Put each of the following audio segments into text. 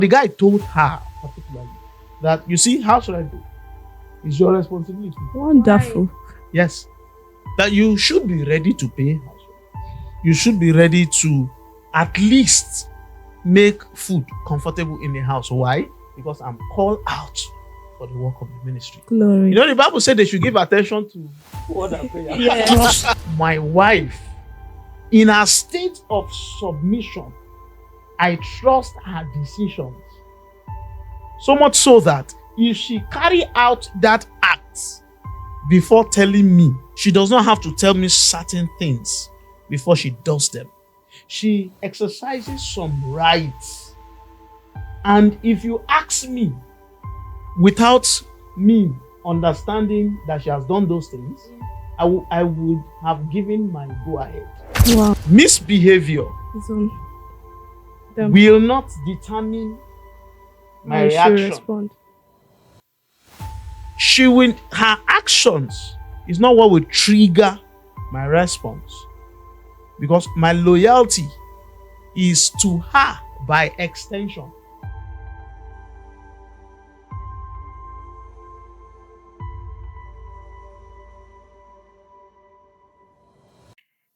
The guy told her particularly that, you see, how should I do? It's your responsibility. Wonderful. Yes. That you should be ready to pay house rent. You should be ready to at least make food comfortable in the house. Why? Because I'm called out for the work of the ministry. Glory. You know, the Bible said they should give attention to other prayers. Yes. Trust my wife in a state of submission. I trust her decisions. So much so that if she carry out that act before telling me, she does not have to tell me certain things before she does them. She exercises some rights. And if you ask me, without me understanding that she has done those things, I would have given my go ahead. Wow. Misbehavior will not determine my reaction. Her actions is not what will trigger my response, because my loyalty is to her by extension.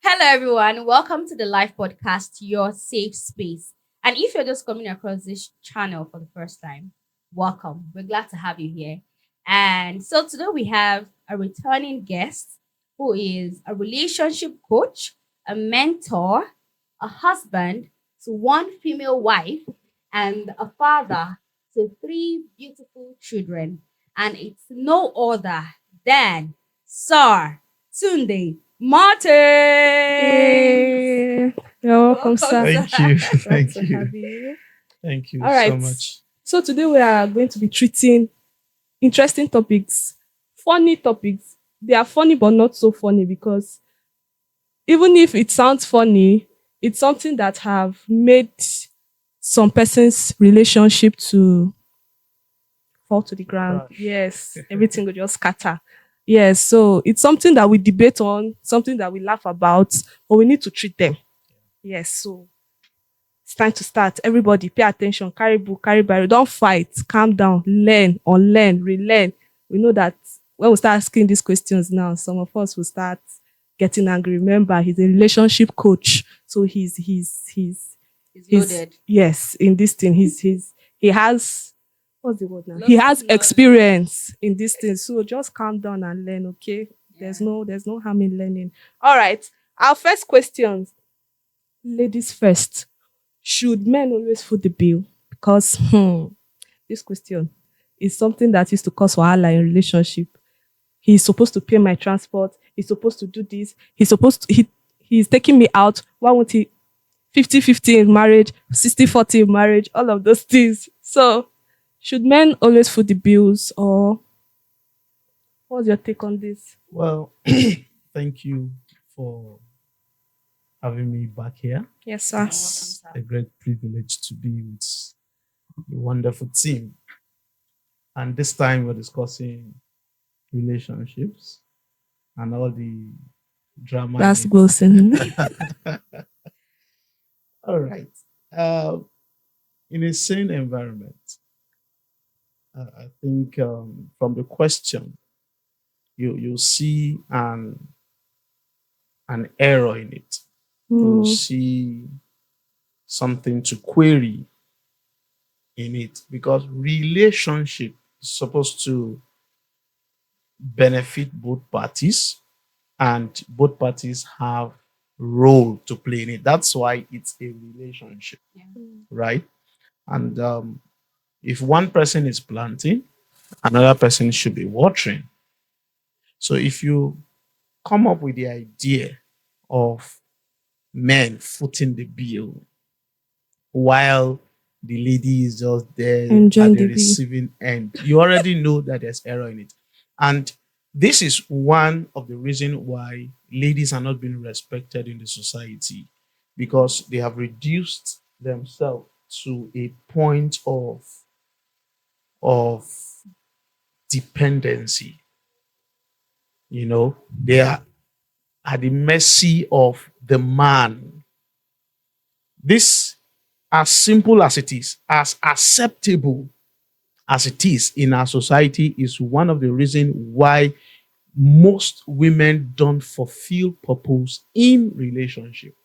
Hello, everyone. Welcome to the live podcast, Your Safe Space. And if you're just coming across this channel for the first time, welcome. We're glad to have you here. And so today we have a returning guest who is a relationship coach, a mentor, a husband to one female wife, and a father to 3 beautiful children. And it's no other than Sir Tunde Martin. You're welcome, sir. Thank you. Thank Glad to you. have you. Thank you All right. so much. So today we are going to be treating interesting topics, funny topics. They are funny but not so funny, because even if it sounds funny, it's something that have made some person's relationship to fall to the ground. Crash. Yes, everything will just scatter. Yes, so it's something that we debate on, something that we laugh about, but we need to treat them. Yes, so it's time to start. Everybody pay attention, carry book, carry Bible. Don't fight, calm down, learn, unlearn, relearn. We know that when we start asking these questions now, some of us will start getting angry. Remember, he's a relationship coach. So he's Loaded. yes, in this thing. He has, what's the word now? He has experience in this thing. So just calm down and learn, okay? There's no harm in learning. All right. Our first question. Ladies first. Should men always foot the bill? Because this question is something that used to cause wahala in relationship. He's supposed to pay my transport. He's supposed to do this. He's taking me out. Why won't he 50-50 in marriage, 60-40 in marriage, all of those things. So should men always foot the bills, or what's your take on this? Well, thank you for having me back here. Yes, sir. It's a great privilege to be with a wonderful team. And this time we're discussing relationships and all the drama. That's Wilson. All right. In a sane environment, I think from the question, you'll see an error in it. You'll see something to query in it, because relationship is supposed to benefit both parties, and both parties have role to play in it. That's why it's a relationship, right? And if one person is planting, another person should be watering. So if you come up with the idea of men footing the bill while the lady is just there Enjoying at the the bill. receiving end, you already know that there's error in it. And this is one of the reasons why ladies are not being respected in the society, because they have reduced themselves to a point of dependency. You know, they are at the mercy of the man. This as simple as it is, as acceptable as it is in our society, is one of the reasons why most women don't fulfill purpose in relationship.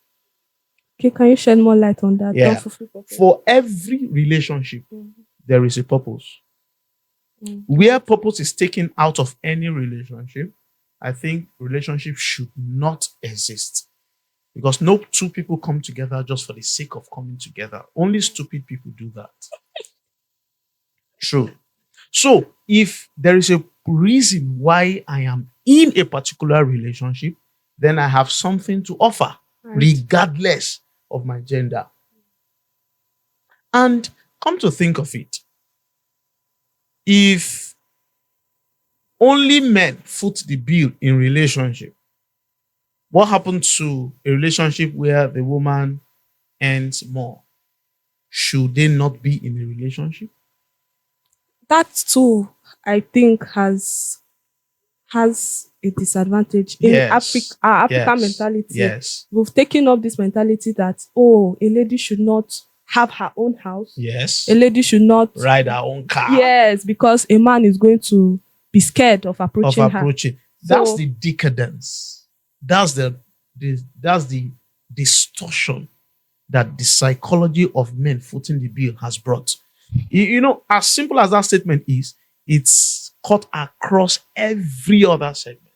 Okay, can you shed more light on that? Don't Yeah. fulfill purpose. For every relationship, there is a purpose. Where purpose is taken out of any relationship, I think relationship should not exist. Because no two people come together just for the sake of coming together. Only stupid people do that. True. So if there is a reason why I am in a particular relationship, then I have something to offer, regardless of my gender. And come to think of it, if only men foot the bill in relationship, what happens to a relationship where the woman earns more? Should they not be in a relationship? That too, I think, has a disadvantage in Yes. our African Yes. mentality. Yes. We've taken up this mentality that, oh, a lady should not have her own house. Yes. A lady should not Ride our own car. Yes, because a man is going to be scared of approaching her. That's So- the decadence. That's the distortion that the psychology of men footing the bill has brought. You know, as simple as that statement is, it's cut across every other segment,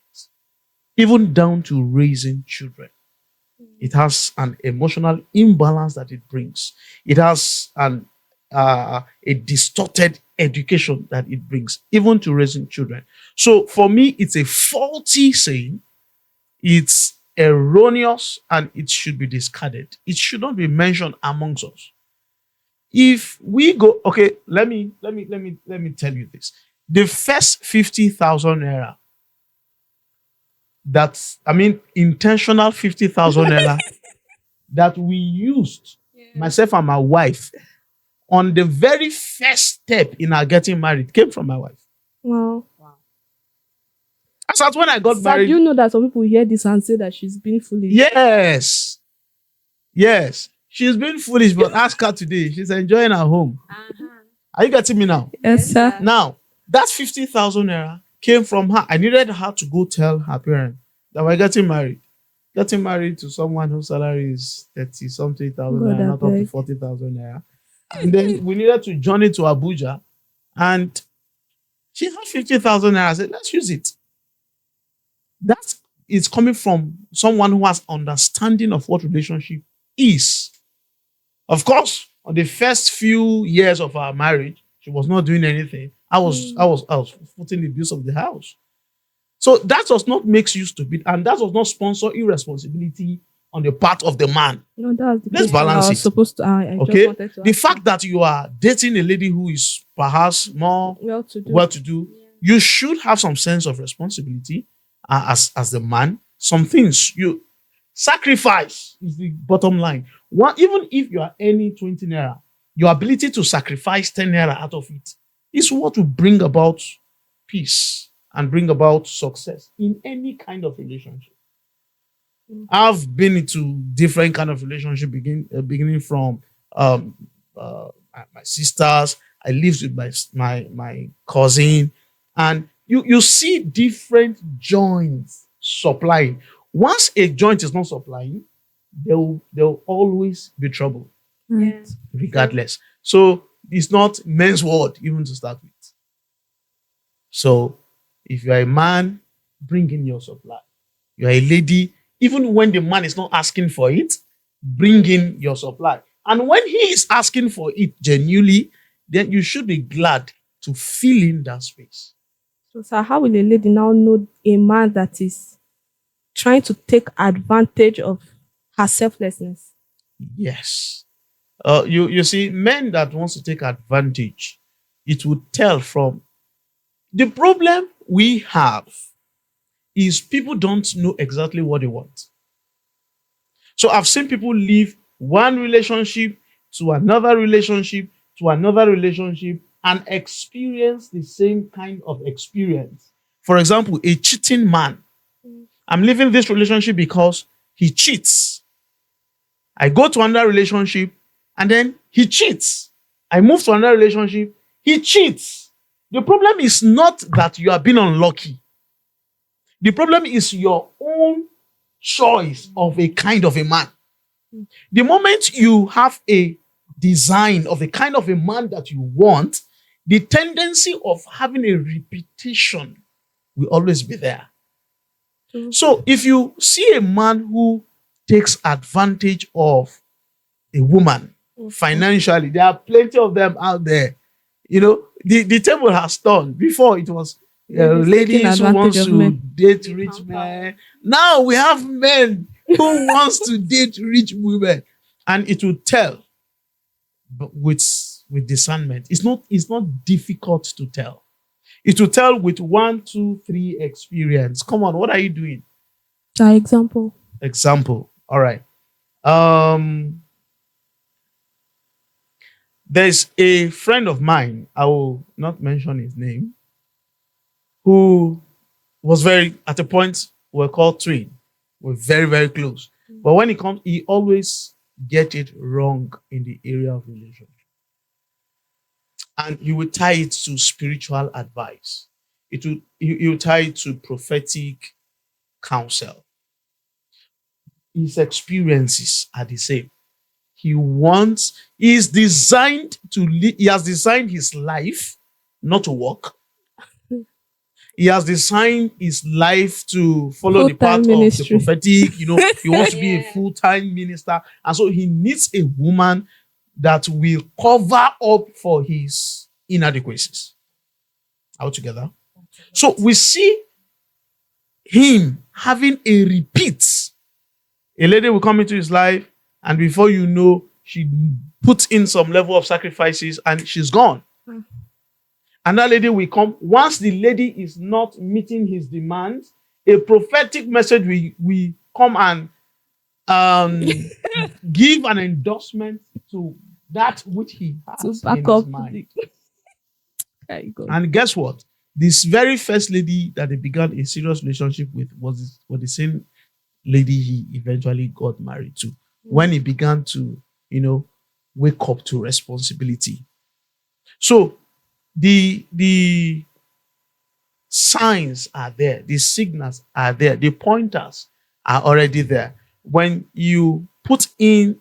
even down to raising children. It has an emotional imbalance that it brings. It has a distorted education that it brings, even to raising children. So for me, it's a faulty saying. It's erroneous and it should be discarded. It should not be mentioned amongst us. If we go, okay, let me tell you this. The first 50,000 naira, intentional 50,000 naira that we used, myself and my wife, on the very first step in our getting married came from my wife. Wow. As when I got Sir, married. do you know that some people hear this and say that she's being foolish? Yes. She's been foolish, but ask her today. She's enjoying her home. Are you getting me now? Yes, sir. Now, that 50,000 naira came from her. I needed her to go tell her parents that we're getting married. Getting married to someone whose salary is 30 something thousand God, naira, I not up to beg. 40,000 naira. And then we needed to journey to Abuja. And she had 50,000 naira. I said, let's use it. That is coming from someone who has understanding of what relationship is. Of course, on the first few years of our marriage, she was not doing anything. I was footing the bills of the house. So that does not make you stupid, and that does not sponsor irresponsibility on the part of the man. No, that's the Let's question balance I was it. supposed to. I Okay, just wanted to the ask fact that you are dating a lady who is perhaps more you. Well-to-do. well-to-do, you should have some sense of responsibility as the man. Some things you sacrifice is the bottom line. Even if you are earning 20 naira, your ability to sacrifice 10 naira out of it is what will bring about peace and bring about success in any kind of relationship. I've been into different kind of relationship, beginning from my sisters. I lived with my cousin, and you see different joints supplying. Once a joint is not supplying, there will always be trouble, Right. regardless. So it's not men's word even to start with. So if you are a man, bring in your supply. You are a lady, even when the man is not asking for it, bring in your supply. And when he is asking for it genuinely, then you should be glad to fill in that space. So, sir, how will a lady now know a man that is trying to take advantage of her selflessness? Yes. You see, men that wants to take advantage, it would tell from the problem we have is people don't know exactly what they want. So I've seen people leave one relationship to another relationship to another relationship and experience the same kind of experience. For example, a cheating man. I'm leaving this relationship because he cheats. I go to another relationship. and then he cheats. I move to another relationship, he cheats. The problem is not that you are being unlucky. The problem is your own choice of a kind of a man. The moment you have a design of the kind of a man that you want, the tendency of having a repetition will always be there. So if you see a man who takes advantage of a woman financially, there are plenty of them out there. You know, the table has turned. Before it was ladies who wants to date rich men. Now we have men who wants to date rich women, and it will tell. But with discernment, it's not difficult to tell. It will tell with 1, 2, 3 experience. Come on, what are you doing? Example. All right. There's a friend of mine, I will not mention his name, who was at a point, we're called twin. We're very, very close. But when it comes, he always get it wrong in the area of relationship. And he would tie it to spiritual advice. He would tie it to prophetic counsel. His experiences are the same. He has designed his life not to work. He has designed his life to follow the path of the prophetic. He wants to be a full-time minister. And so he needs a woman that will cover up for his inadequacies. Are we together? So we see him having a repeat. A lady will come into his life, and before you know, she puts in some level of sacrifices and she's gone. Another lady will come. Once the lady is not meeting his demands, a prophetic message will come and give an endorsement to that which he has in his mind. And guess what? This very first lady that they began a serious relationship with was the same lady he eventually got married to. When he began to, wake up to responsibility. So the signs are there, the signals are there, the pointers are already there. When you put in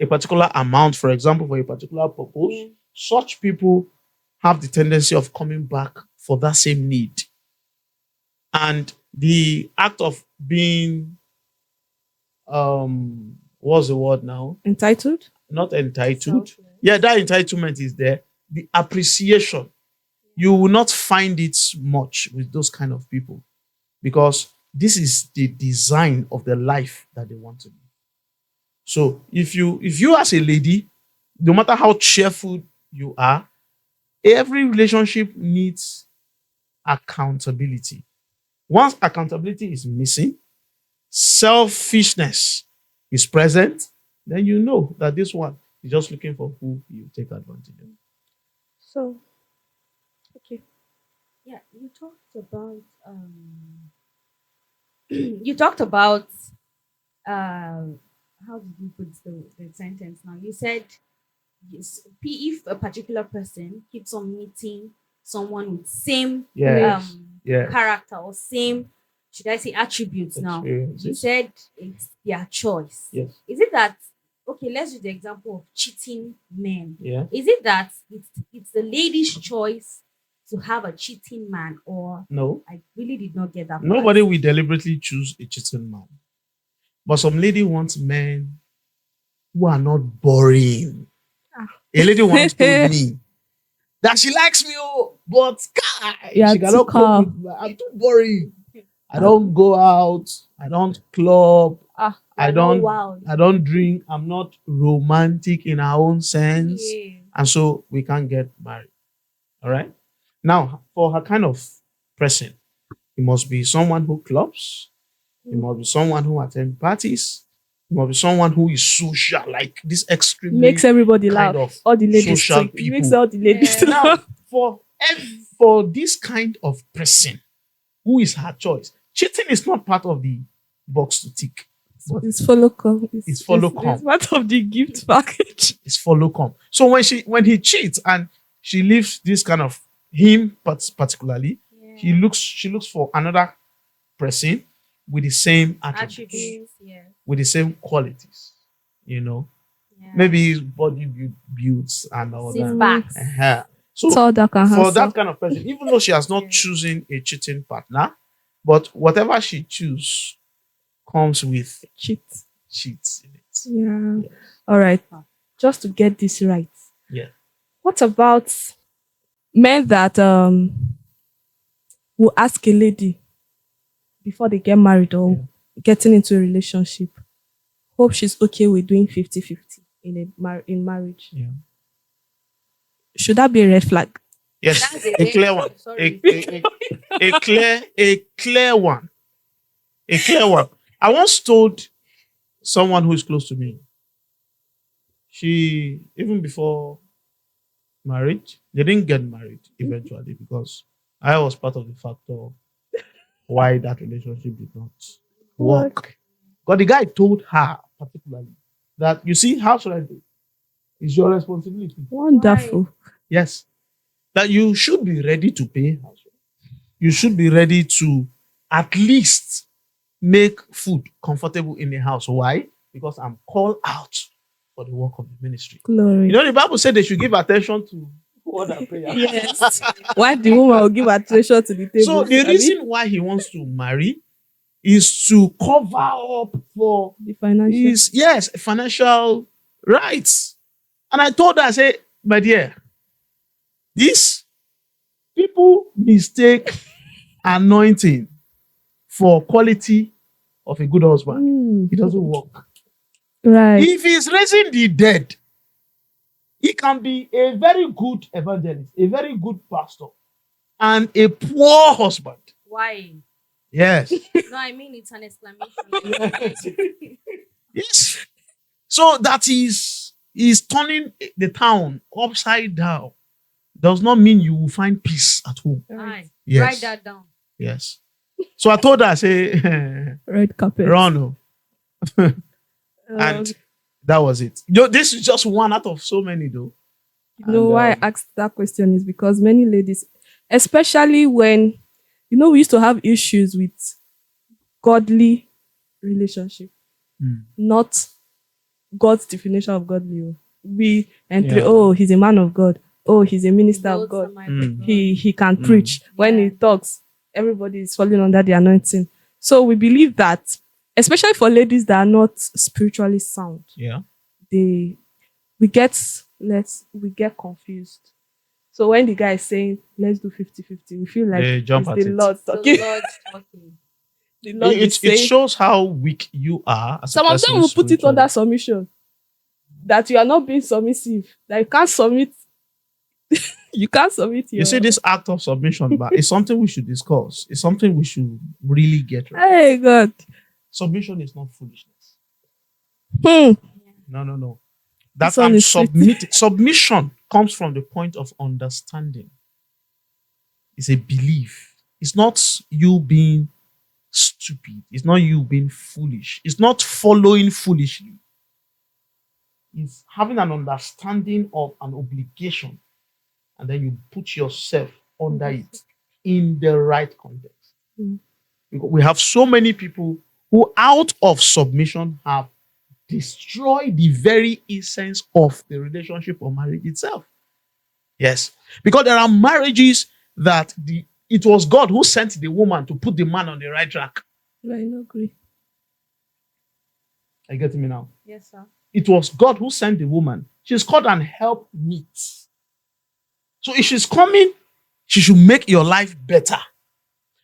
a particular amount, for example, for a particular purpose, such people have the tendency of coming back for that same need. And the act of being what's the word now? Entitled? Not entitled. Yeah, that entitlement is there. The appreciation, you will not find it much with those kind of people, because this is the design of the life that they want to be. So if you as a lady, no matter how cheerful you are, every relationship needs accountability. Once accountability is missing, selfishness is present, then you know that this one is just looking for who you take advantage of. So, okay. Yeah, you talked about you talked about how did you put the sentence now? You said if a particular person keeps on meeting someone with same character or same, should I say, attributes now? You said it's their choice. Yes. Is it that, okay, let's use the example of cheating men. Yeah. Is it that it's the lady's choice to have a cheating man, or no? I really did not get that. Nobody will deliberately choose a cheating man. But some lady wants men who are not boring. A lady once told me that she likes me, but she cannot cope with me. I'm too boring. I don't go out. I don't club. I don't drink. I'm not romantic in our own sense. Yeah. And so we can't get married. All right. Now, for her kind of person, it must be someone who clubs. It must be someone who attends parties. It must be someone who is social, like this extremely makes everybody laugh. All the ladies social people. Makes all the ladies laugh. Now, for this kind of person, who is her choice? Cheating is not part of the box to tick. but It's follow come. It's follow It's come. part of the gift package. it's follow come. So when he cheats and she leaves this kind of him particularly, she looks for another person with the same attributes, with the same qualities. Maybe his body builds and all Six that. packs. So Tall, dark, and for handsome. that kind of person, even though she has not chosen a cheating partner, but whatever she chooses comes with Cheat. cheats in it. Yeah. Yes. All right. Just to get this right. Yeah. What about men that will ask a lady before they get married or getting into a relationship? Hope she's okay with doing 50-50 in marriage. Yeah. Should that be a red flag? Yes, That's a clear one. Sorry. A clear one. A clear one. I once told someone who is close to me, she, even before marriage, they didn't get married eventually because I was part of the factor why that relationship did not work. But the guy told her particularly that, you see, how should I do? It's your responsibility. Wonderful. Yes. That you should be ready to pay house rent. You should be ready to at least make food comfortable in the house. Why? Because I'm called out for the work of the ministry. Glory. The Bible said they should give attention to other prayer. Yes. Why the woman will give attention to the table? So the reason why he wants to marry is to cover up for the financial. his financial rights. And I told her, I said, my dear, these people mistake anointing for quality of a good husband. It doesn't work. Right. If he's raising the dead, he can be a very good evangelist, a very good pastor, and a poor husband. Why? Yes. No, I mean it's an exclamation. Yes. So that is turning the town upside down. Does not mean you will find peace at home. Aye. Yes. Write that down. Yes. So I told her, I say, Red carpet. run. And that was it. This is just one out of so many, though. Why I asked that question is because many ladies, especially when, we used to have issues with godly relationship, not God's definition of godly. We enter, he's a man of God. Oh, he's a minister of God. He can preach. When he talks, everybody is falling under the anointing. So we believe that, especially for ladies that are not spiritually sound, we get confused. So when the guy is saying, let's do 50-50, we feel like it's the Lord talking. The Lord is saying, it shows how weak you are. Some of them will put it under submission. That you are not being submissive. That you can't submit. You can't submit your... You see, this act of submission, but it's something we should discuss. It's something we should really get right. Hey, God. Submission is not foolishness. No. That I'm submitting. Submission comes from the point of understanding. It's a belief. It's not you being stupid. It's not you being foolish. It's not following foolishly. It's having an understanding of an obligation, and then you put yourself under it in the right context. We have so many people who, out of submission, have destroyed the very essence of the relationship or marriage itself. Yes. Because there are marriages that it was God who sent the woman to put the man on the right track. I agree. Are you getting me now? Yes, sir. It was God who sent the woman. She's called an helpmeet. So if she's coming, she should make your life better.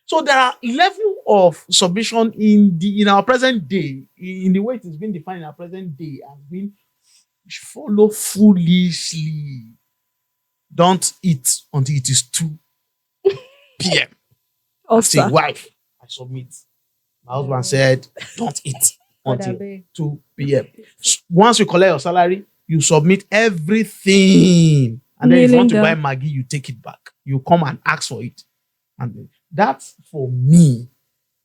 So there are level of submission in our present day, in the way it is being defined in our present day, and being follow foolishly. Don't eat until it is 2 p.m. Also, Say, wife, I submit. My husband said, don't eat until 2 p.m. Once you collect your salary, you submit everything. And then if you want to buy Maggie, you take it back. You come and ask for it. And that, for me,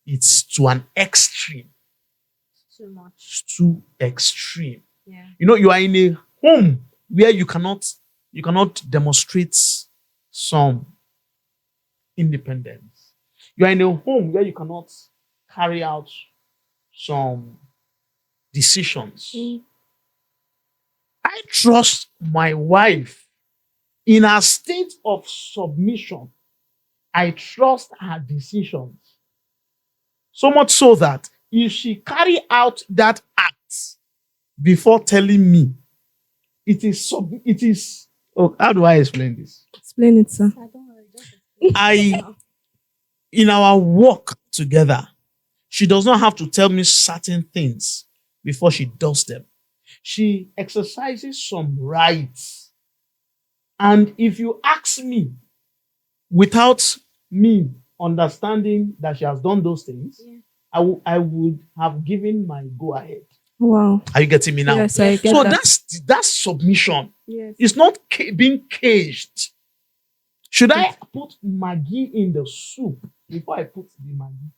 it's to an extreme. Too much. It's too extreme. Yeah. You are in a home where you cannot demonstrate some independence. You are in a home where you cannot carry out some decisions. I trust my wife in a state of submission. I trust her decisions. So much so that if she carry out that act before telling me, how do I explain this? Explain it, sir. I don't worry, just explain. In our work together, she does not have to tell me certain things before she does them. She exercises some rights. And if you ask me without me understanding that she has done those things, Yeah. I would have given my go ahead. Wow. Are you getting me now? Yes, I get So that. that's submission. Yes. It's not being caged. Should I put Maggi in the soup before I put the Maggi?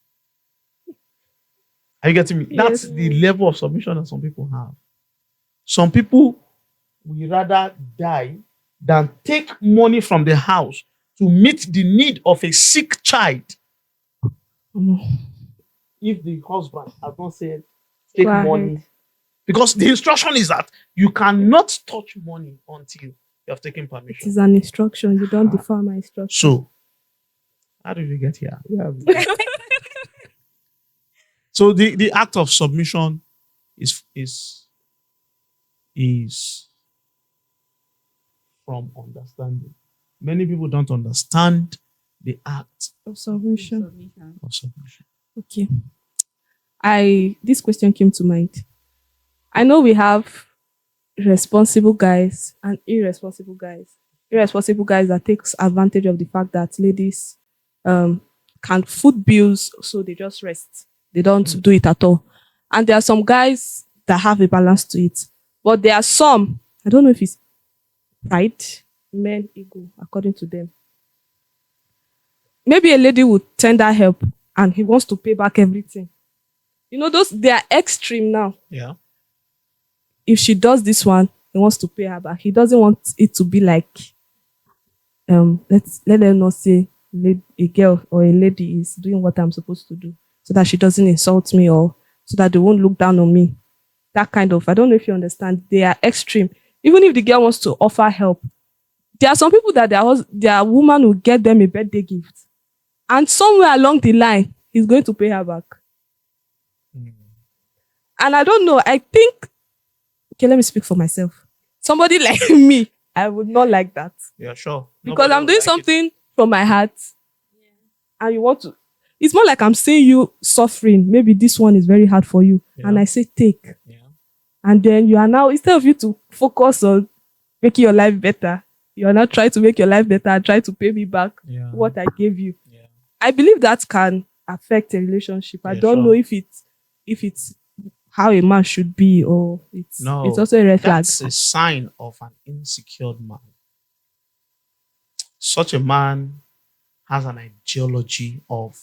Are you getting me? That's Yes. the level of submission that some people have. Some people will rather die than take money from the house to meet the need of a sick child if the husband has not said take Go ahead. money. Because the instruction is that you cannot touch money until you have taken It permission. is an instruction. You don't defer my instruction. So, how did we get here? So the act of submission is from understanding. Many people don't understand the act Of submission. Submission. of submission. Okay. This question came to mind. I know we have responsible guys and irresponsible guys. Irresponsible guys that takes advantage of the fact that ladies can foot bills, so they just rest. They don't do it at all. And there are some guys that have a balance to it. But there are some, I don't know if it's pride, men ego, according to them. Maybe a lady would tender help and he wants to pay back everything. They are extreme now. Yeah. If she does this one, he wants to pay her back. He doesn't want it to be like, let them not say a girl or a lady is doing what I'm supposed to do, so that she doesn't insult me or so that they won't look down on me. That kind of, I don't know if you understand. They are extreme. Even if the girl wants to offer help, there are some people that their woman will get them a birthday gift, and somewhere along the line, he's going to pay her back. And I don't know. I think, okay, let me speak for myself. Somebody like me, I would not like that. Yeah, sure. Because Nobody I'm would doing like it. something from my heart. And you want to, it's more like I'm seeing you suffering. Maybe this one is very hard for you. Yeah. And I say, take. Yeah. And then you are now, instead of you to focus on making your life better, you are now trying to make your life better and try to pay me back Yeah. what I gave you. Yeah. I believe that can affect a relationship. I Yeah, don't sure. know if it's how a man should be, or it's also a red flag. That's a sign of an insecure man. Such a man has an ideology of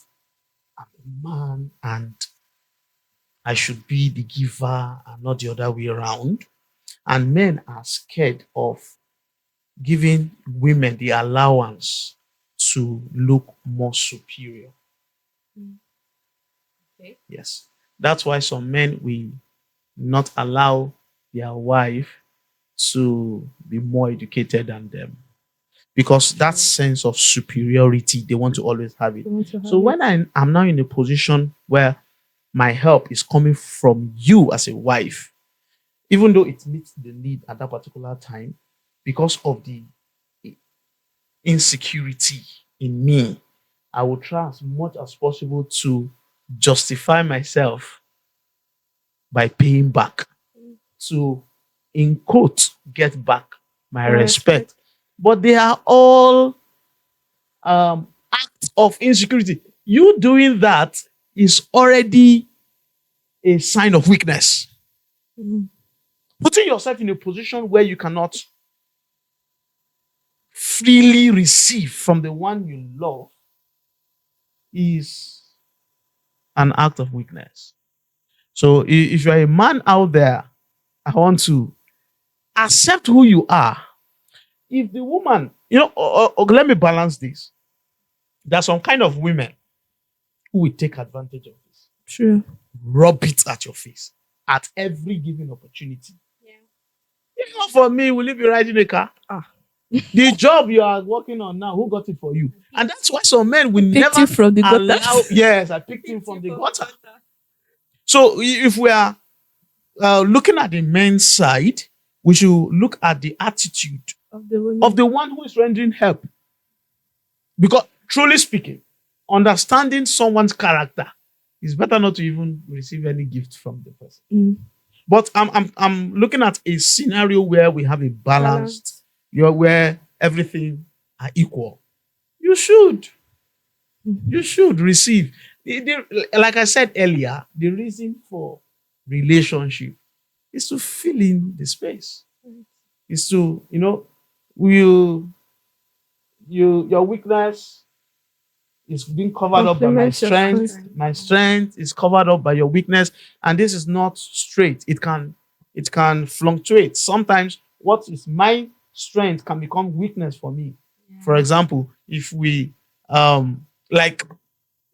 I'm a man and I should be the giver and not the other way around. And men are scared of giving women the allowance to look more superior. Okay. Yes. That's why some men will not allow their wife to be more educated than them. Because that sense of superiority, they want to always have it. You want to have So it. when I'm now in a position where my help is coming from you as a wife, even though it meets the need at that particular time, because of the insecurity in me, I will try as much as possible to justify myself by paying back, to, in quote, get back my respect. But they are all acts of insecurity. You doing that is already a sign of weakness. Mhm. Putting yourself in a position where you cannot freely receive from the one you love is an act of weakness. So if you're a man out there, I want to accept who you are. If the woman, let me balance this. There's some kind of women who will take advantage of this, True. rub it at your face at every given opportunity. Yeah. If not for me, will you be riding a car? Ah. The job you are working on now, who got it for you? And that's why some men will Picked never you from the gutter. allow. Yes, I picked him from the gutter. So if we are looking at the men's side, we should look at the attitude Of the women. of the one who is rendering help. Because truly speaking, understanding someone's character is better not to even receive any gift from the person. Mm. But I'm looking at a scenario where we have a balanced, where everything are equal. You should receive. Like I said earlier, the reason for relationship is to fill in the space. Is to, your weakness is being covered up by my Complement your strength. strength. My strength is covered up by your weakness, and this is not straight. It can fluctuate. Sometimes what is my strength can become weakness for me. For example, if we like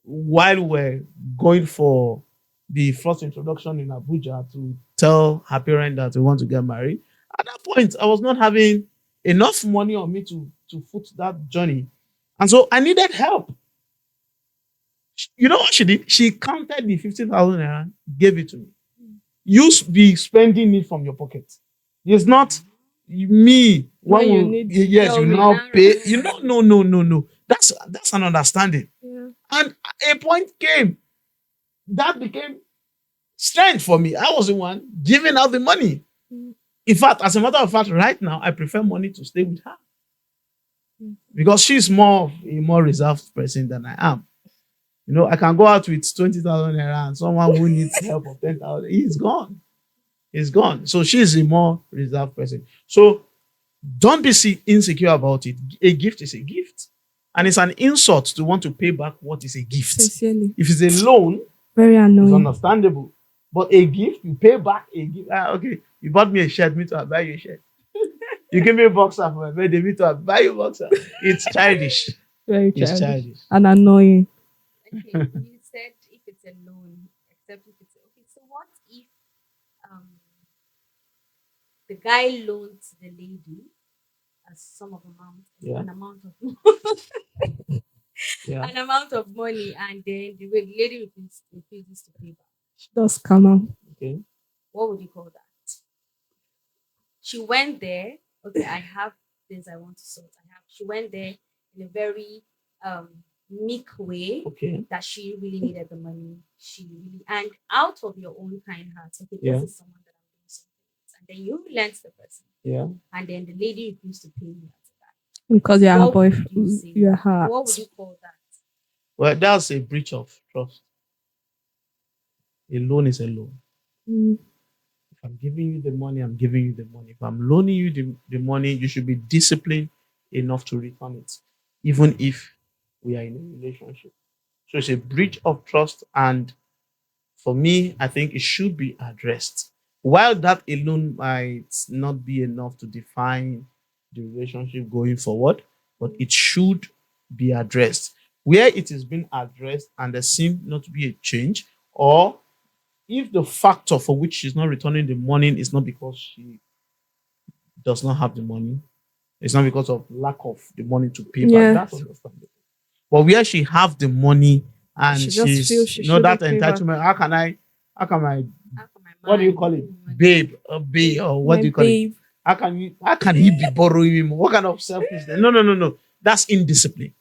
while we're going for the first introduction in Abuja to tell her parent that we want to get married, at that point I was not having enough money on me to foot that journey, and so I needed help. You know what she did? She counted the 50,000 naira, gave it to me. You be spending it from your pocket. It's not me. When you will, need yes, you help. now pay. You know, no. That's an understanding. Yeah. And a point came that became strength for me. I was the one giving out the money. Mm. In fact, as a matter of fact, right now I prefer money to stay with her because she's a more reserved person than I am. I can go out with 20,000 naira and someone who needs help of 10,000, he's gone. He's gone. So she's a more reserved person. So don't be insecure about it. A gift is a gift. And it's an insult to want to pay back what is a gift. Sincerely. If it's a loan, Very it's annoying. understandable. But a gift, you pay back a gift. Okay, you bought me a shirt, me too, I'll buy you a shirt. You give me a boxer for my birthday, me too, I'll buy you a boxer. It's childish. Very It's childish. childish. And annoying. Okay, you said if it's a loan, except if it's okay. So what if the guy loans the lady a sum of amount, Yeah. an amount of Yeah. an amount of money, and then the lady refuses to pay back? She does come out. Okay. What would you call that? She went there. Okay, I have things I want to sort. She went there in a very meek way. Okay. That she really needed the money. And out of your own kind heart, okay, Yeah. this is someone that I'm doing something with. And then you lent the person, Yeah. and then the lady refused to pay you after that. Because you're her What would you boyfriend. say? You're her. What would you call that? Well, that's a breach of trust. A loan is a loan. Mm. If I'm giving you the money, I'm giving you the money. If I'm loaning you the money, you should be disciplined enough to return it, even if we are in a relationship. So it's a breach of trust, and for me, I think it should be addressed. While that alone might not be enough to define the relationship going forward, but it should be addressed. Where it is being addressed and there seems not to be a change, or if the factor for which she's not returning the money is not because she does not have the money, it's not because of lack of the money to pay back, Yes. that's understandable. But where she have the money and She just feels she that shouldn't pay back. entitlement, how can I, How can my what do you man call it? do money? Babe, or babe, or what My do you call it? babe. How can he be borrowing me more? What kind of selfishness? No. That's indiscipline.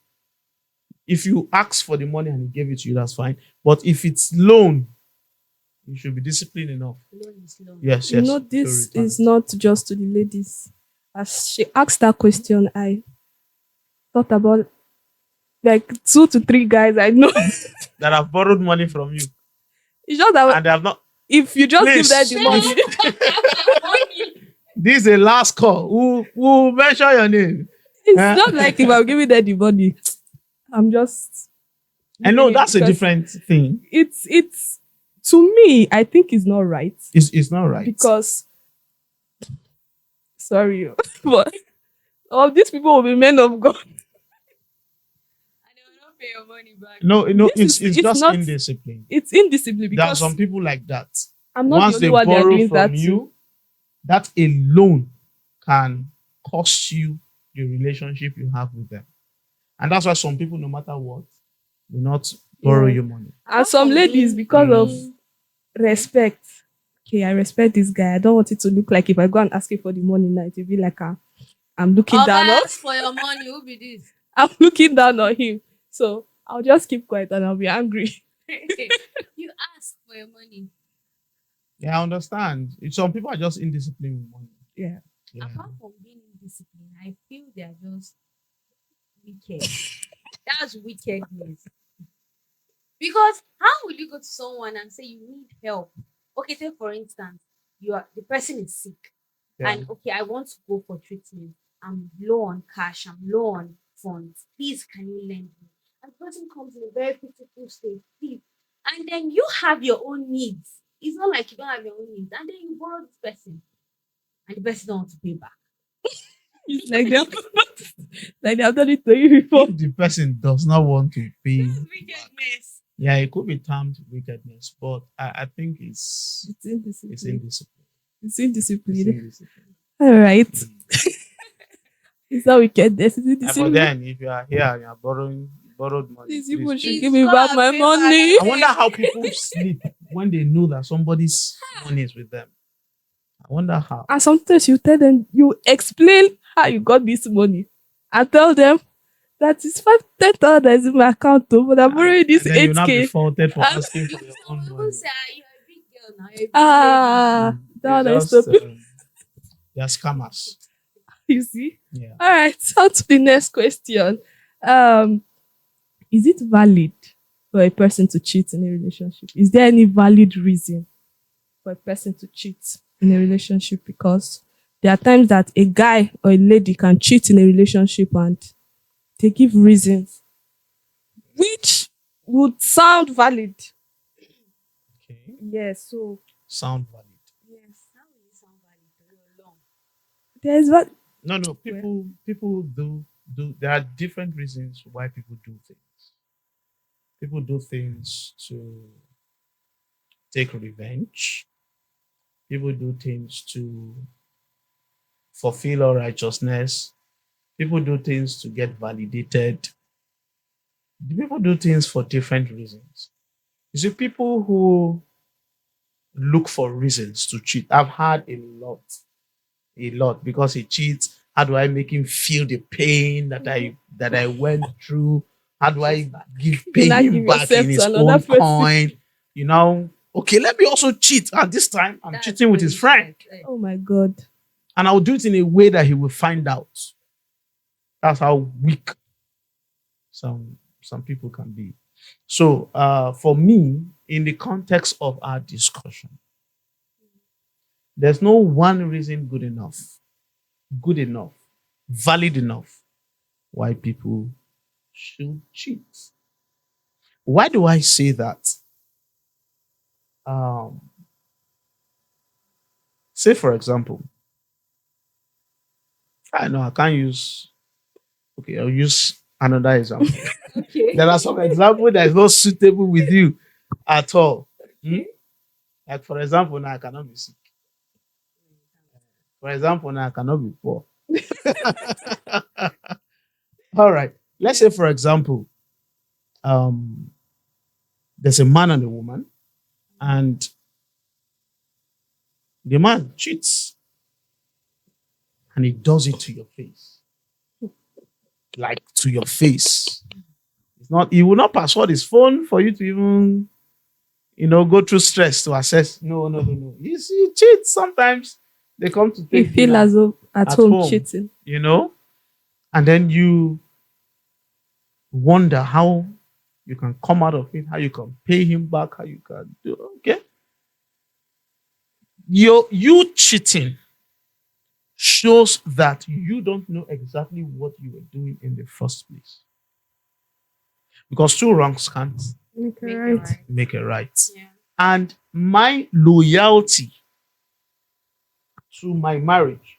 If you ask for the money and he gave it to you, that's fine. But if it's loan, you should be disciplined enough. Loan is loan. Yes. You know, to this return is it. not just to the ladies. As she asked that question, I thought about like 2 to 3 guys I know. That I've borrowed money from you It's just that and they have not. if you just Please. give them the money, This is the last call. Who mention your name? it's not like if I'm giving them the money, I'm just. I know giving it that's a because different thing. It's To me, I think it's not right It's not right. because sorry, but all these people will be men of God. And they will not pay your money back. no, This it's it's just not indiscipline. it's indiscipline There are because some people like that. I'm not Once the they only one they are borrow doing from that to. you, that alone can cost you the relationship you have with them. And that's why some people, no matter what, will not borrow Yeah. your money. And Apart some from ladies, being because of Mm. respect, okay, I respect this guy. I don't want it to look like if I go and ask him for the money now, it will be like I'm looking down on ask for your money, who be this? I'm looking down on him. So I'll just keep quiet and I'll be angry. You ask for your money. Yeah, I understand. Some people are just indisciplined with money. Yeah. Yeah. Apart from being indisciplined, I feel they are just wicked. That's wickedness. Because how will you go to someone and say you need help? Okay, say for instance, the person is sick, Yeah. and okay, I want to go for treatment. I'm low on cash, I'm low on funds. Please, can you lend me? And the person comes in a very pitiful state, please. And then you have your own needs. It's not like you don't have your own needs. And then you borrow this person, and the person don't want to pay back. It's like they have done it to you before. If the person does not want to pay, That's wickedness. yeah, it could be termed wickedness, but I think it's It's indiscipline. indiscipline. It's It's indiscipline. indiscipline. All right. Mm. It's not wickedness. It's But indiscipline. then, if you are here and you are borrowed money, These please people should Please give me come back and my pay back. money. I wonder how people sleep when they know that somebody's money is with them. I wonder how. And sometimes you tell them, you explain how you got this money. And tell them that it's 5,000 that is in my account too, but I'm borrowing this And then you'll not be 8K. faulted for And- asking for You your will own even money. say, you're a big girl now. You're a big Ah, that one It's is just, stupid. they're scammers. You see? Yeah. All right. On to the next question. Is it valid for a person to cheat in a relationship? Is there any valid reason for a person to cheat in a relationship? Because there are times that a guy or a lady can cheat in a relationship and they give reasons which would sound valid. Okay. Yes, so Sound valid. Yes. How will it sound valid for you long? there is what No. People do. There are different reasons why people do things. People do things to take revenge. People do things to fulfill all righteousness. People do things to get validated. People do things for different reasons. You see, people who look for reasons to cheat. I've had a lot because he cheats. How do I make him feel the pain that I went through? How do I pay not him give back yourself in to his another own person. coin? You know, okay, let me also cheat. And this time I'm That's cheating with his friend. crazy. Oh my god. And I'll do it in a way that he will find out. That's how weak some people can be. So for me, in the context of our discussion, there's no one reason good enough, valid enough why people should cheat. Why do I say that? Um, say for example, I know I can't use. Okay, I'll use another example. Okay. There are some examples that is not suitable with you at all. Hmm? Like for example, now I cannot be sick. For example, now I cannot be poor. All right. Let's say, for example, um, there's a man and a woman, and the man cheats and he does it to your face. Like to your face. It's not, he will not password his phone for you to even, go through stress to assess. No. He cheats sometimes. They come to You take feel dinner as though at home cheating. and then you wonder how you can come out of it, how you can pay him back, how you can do. Okay. You cheating shows that you don't know exactly what you were doing in the first place. Because two wrongs can't Okay, Make it right. right. make it right. Yeah. And my loyalty to my marriage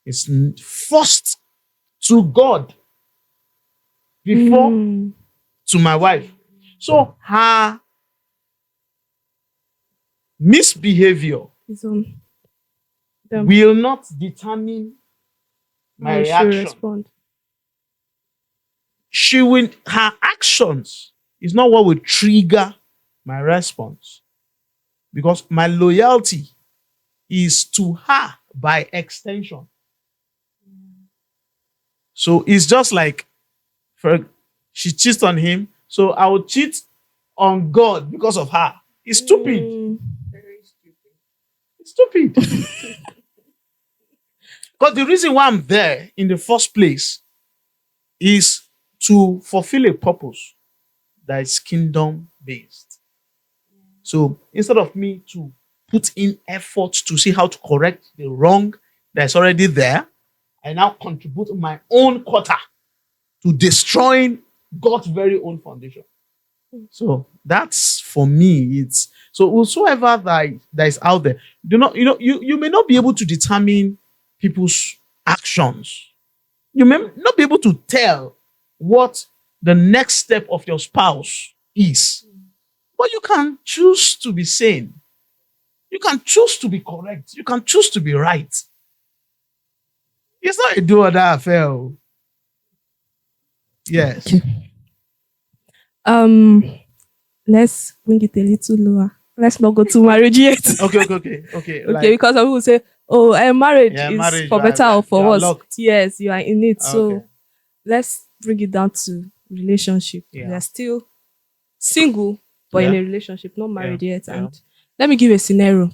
is first to God before to my wife. So her misbehavior It's on them. will not determine my How you should reaction. respond. Her actions is not what will trigger my response, because my loyalty is to her by extension. So it's just like, she cheats on him, so I will cheat on God because of her. It's stupid. Very stupid. It's stupid. Because the reason why I'm there in the first place is to fulfill a purpose that is kingdom based. So instead of me to put in effort to see how to correct the wrong that's already there, I now contribute my own quota to destroying God's very own foundation. So that's, for me, it's so whosoever that is out there, you may not be able to determine people's actions. You may not be able to tell what the next step of your spouse is. But you can choose to be sane. You can choose to be correct. You can choose to be right. It's not a do or die affair. Yes. Let's bring it a little lower. Let's not go to marriage yet. Okay. Okay, because some people say, "Oh, marriage is for better or for worse." Yes, you are in it. So let's bring it down to relationship. Yeah. We are still single, but in Yeah. a relationship, not married yet. And let me give a scenario,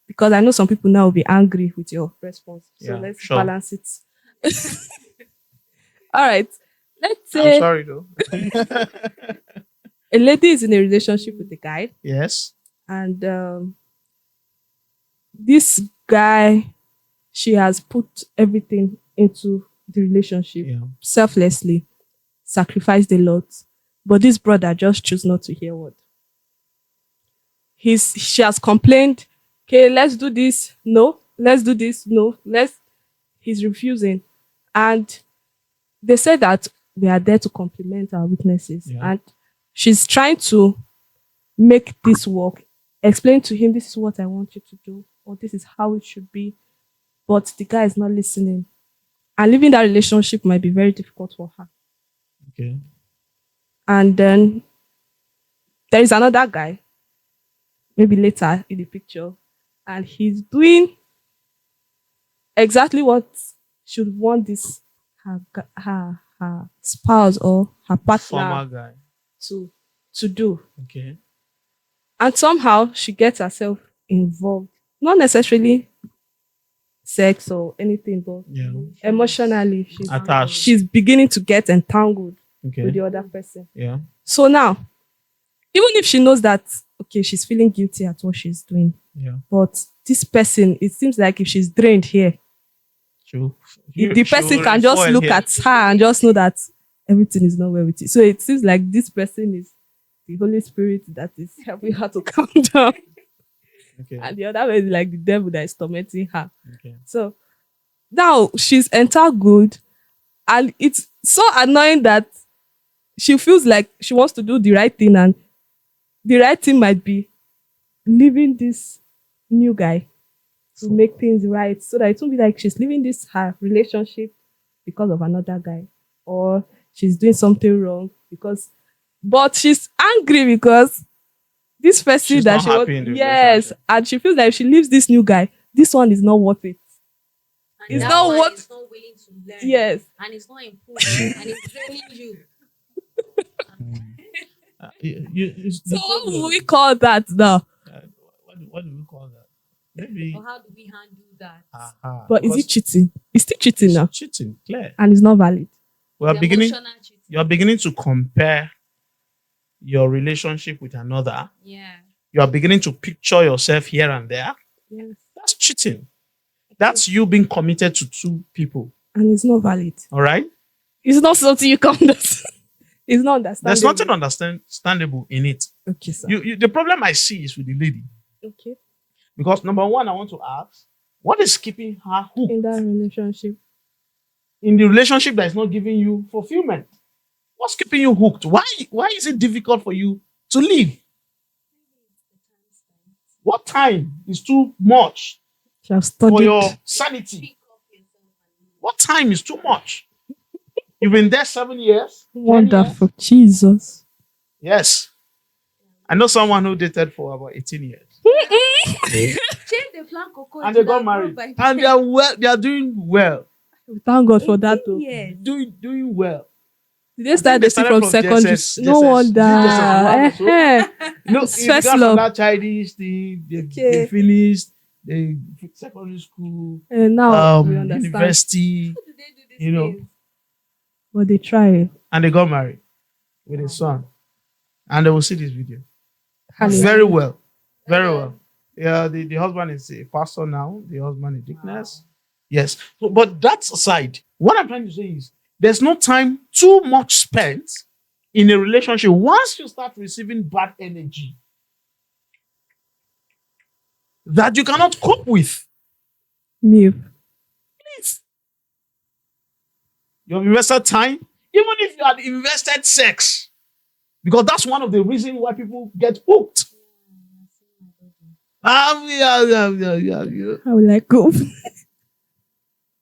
because I know some people now will be angry with your response. So let's balance it. All right. Let's say I'm sorry though. a lady is in a relationship with a guy, Yes. and this guy, she has put everything into the relationship selflessly, sacrificed a lot, but this brother just choose not to hear word. She has complained, okay, let's do this, no, let's do this, no, he's refusing. And they said that we are there to complement our weaknesses, and she's trying to make this work, explain to him, this is what I want you to do, or this is how it should be, but the guy is not listening, and leaving that relationship might be very difficult for her. Okay. And then there is another guy, maybe later in the picture, and he's doing exactly what should want this her spouse or her partner guy to do. Okay. And somehow she gets herself involved, not necessarily sex or anything, but emotionally she's Attached. she's beginning to get entangled with the other person. So now, even if she knows that, okay, she's feeling guilty at what she's doing, but this person, it seems like if she's drained here, the person can just look at her and just know that everything is not well with you. So it seems like this person is the Holy Spirit that is helping her to calm down. And the other way is like the devil that is tormenting her. So now she's entangled, and it's so annoying that she feels like she wants to do the right thing, and the right thing might be leaving this new guy to make things right, so that it won't be like she's leaving this her relationship because of another guy, or she's doing something wrong but she's angry because this person she's that not she happy in the relationship. and she feels like if she leaves this new guy, this one is not worth it. And it's that not one what is not willing to learn. Yes. And it's not improving. And it's draining you. So what would we call that now? What do we call that? Maybe. Or how do we handle that? But is it cheating? It's still cheating now. Cheating, clear. And it's not valid. You are Emotional cheating. beginning to compare your relationship with another. Yeah. You are beginning to picture yourself here and there. Yes. That's cheating. That's you being committed to two people. And it's not valid. All right? It's not something you can understand. It's not understandable. There's nothing understandable in it. Okay, sir. The problem I see is with the lady. Okay. Because number one, I want to ask, what is keeping her hooked In that relationship. in the relationship that is not giving you fulfillment? What's keeping you hooked? Why is it difficult for you to leave? What time is too much She has for studied. your sanity? What time is too much? You've been there 7 years. 10 years? Wonderful. Jesus. Yes. I know someone who dated for about 18 years. Change the plan, Coco, And to they got that married. group And they are well, they are doing well. We thank God for that. Too. Yes. Doing well. Did they start they dating started from from secondary? JSS, No JSS, wonder. JSS1 or so. No, It's it first began love. from that childish thing. They Okay. finished the secondary school, And now we understand. university, How do they do this? You know. things? But they try. and they got married with a son. And they will see this video. Hallelujah. Very well. Very well. Yeah, the husband is a pastor now. The husband is deaconess. Yes. So, but that's aside. What I'm trying to say is there's no time too much spent in a relationship. Once you start receiving bad energy that you cannot cope with, Me. please. You have invested time, even if you had invested sex, because that's one of the reasons why people get hooked. Yeah. I would like go.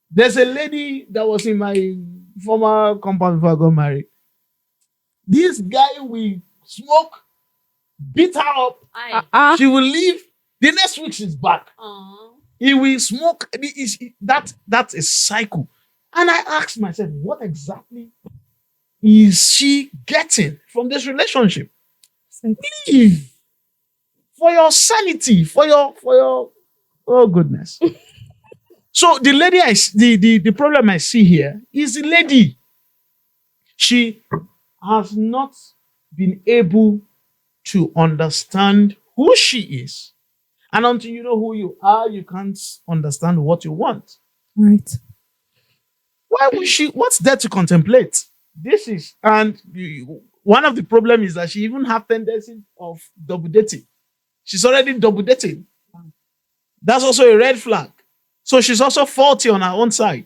There's a lady that was in my former compound before I got married. This guy will smoke, beat her up. Aye. She will leave. The next week she's back. Aw. He will smoke. That's a cycle. And I asked myself, what exactly is she getting from this relationship? Leave. For your sanity, for your oh goodness. So the lady the problem I see here is the lady. She has not been able to understand who she is. And until you know who you are, you can't understand what you want. Right. Why would she? What's there to contemplate? This is, one of the problems is that she even have tendency of double dating. She's already double dating. That's also a red flag. So she's also faulty on her own side.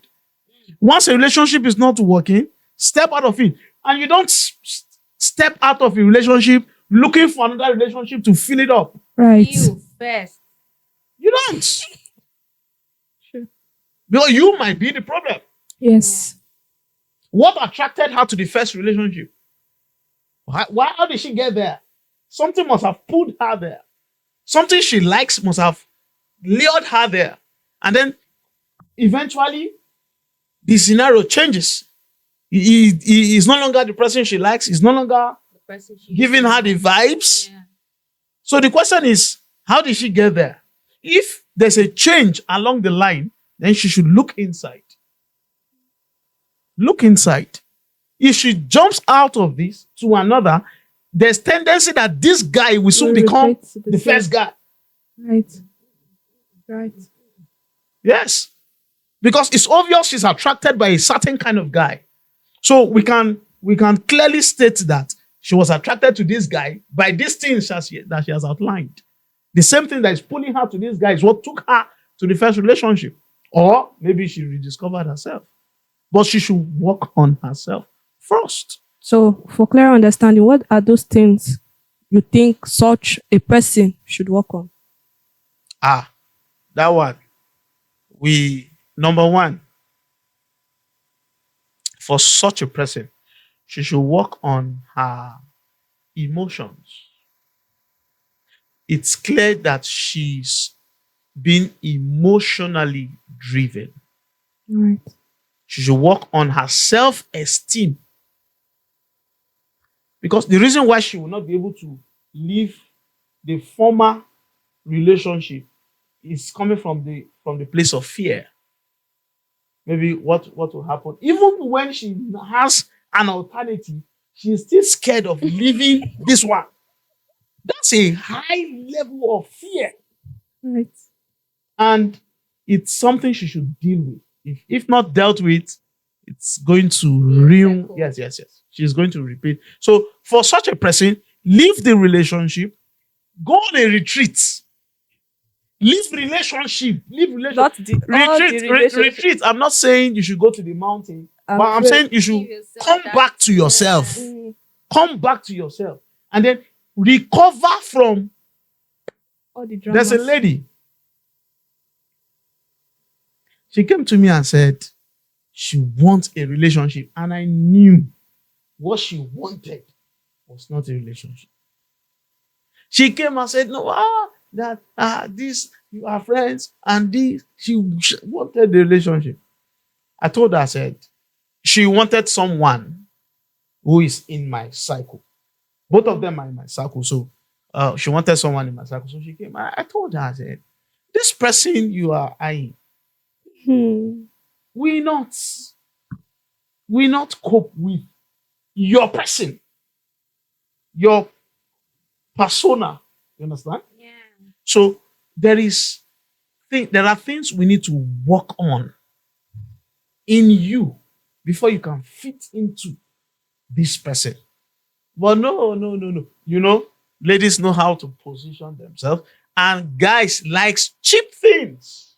Once a relationship is not working, step out of it. And you don't step out of a relationship looking for another relationship to fill it up. Right. You first. You don't. Sure. Because you might be the problem. Yes. What attracted her to the first relationship? How did she get there? Something must have pulled her there. Something she likes must have lured her there. And then eventually the scenario changes. He is no longer the person she likes. He's no longer The person she giving her the vibes. Yeah. So the question is, how did she get there? If there's a change along the line, then she should look inside. Look inside. If she jumps out of this to another, there's tendency that this guy will soon Will become repeat the the same. first guy. Right. Right. Yes. Because it's obvious she's attracted by a certain kind of guy. So we can clearly state that she was attracted to this guy by these things that she has outlined. The same thing that is pulling her to this guy is what took her to the first relationship. Or maybe she rediscovered herself. But she should work on herself first. So, for clear understanding, what are those things you think such a person should work on? That one. Number one, for such a person, she should work on her emotions. It's clear that she's been emotionally driven. Right. She should work on her self-esteem. Because the reason why she will not be able to leave the former relationship is coming from the place of fear. Maybe what will happen. Even when she has an alternative, she's still scared of leaving this one. That's a high level of fear. Right. And it's something she should deal with. If not dealt with, it's going to ruin. Yes. She's going to repeat. So for such a person, leave the relationship, go on a retreat. Leave relationship. Leave relationship. Not all the relationship. Retreat. I'm not saying you should go to the mountain, I'm but I'm praying. saying you should Give yourself come that- back to yourself. Mm. Come back to yourself. And then recover from. All the drama. There's a lady. She came to me and said she wants a relationship. And I knew what she wanted was not a relationship. She came and said, no, this, you are friends, and this, she wanted the relationship. I told her, I said, she wanted someone who is in my cycle. Both of them are in my cycle. So she wanted someone in my cycle. So she came. I told her, I said, this person you are eyeing, we not cope with your person, your persona. You understand? Yeah. So there are things we need to work on in you before you can fit into this person. But no. You know, ladies know how to position themselves, and guys likes cheap things.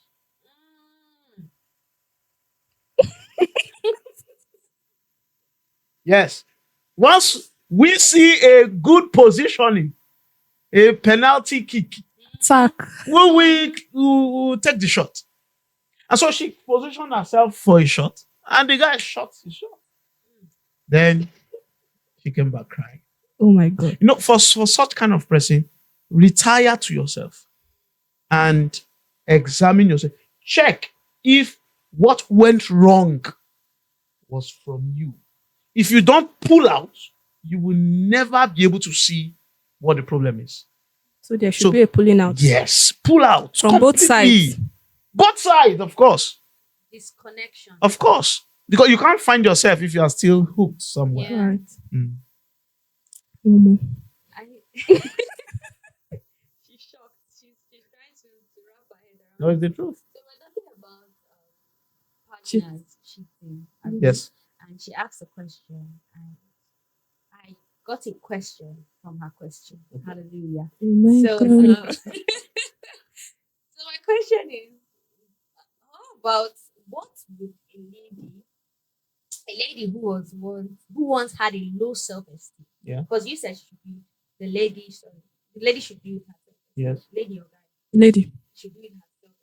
Yes. Once we see a good positioning, a penalty kick, Attack. we will take the shot. And so she positioned herself for a shot, and the guy shot his shot. Then she came back crying. Oh my God. You know, for such kind of person, retire to yourself and examine yourself. Check if what went wrong was from you. If you don't pull out, you will never be able to see what the problem is. So there should be a pulling out. Yes, pull out From both completely. sides. Both sides, of course. Disconnection. Of course. Because you can't find yourself if you are still hooked somewhere. Yeah. Right. Mm. She's shocked. She's trying to wrap her head around. No, it's the truth. So we're talking about partners cheating. Yes. And she asked a question, and I got a question from her question. Hallelujah. Oh my So, God. so my question is, how about what would a lady who once had a low self-esteem? Yeah. Because you said she should be the lady. Sorry, the lady should be with herself. Yes. Lady or guy Lady. should be with herself.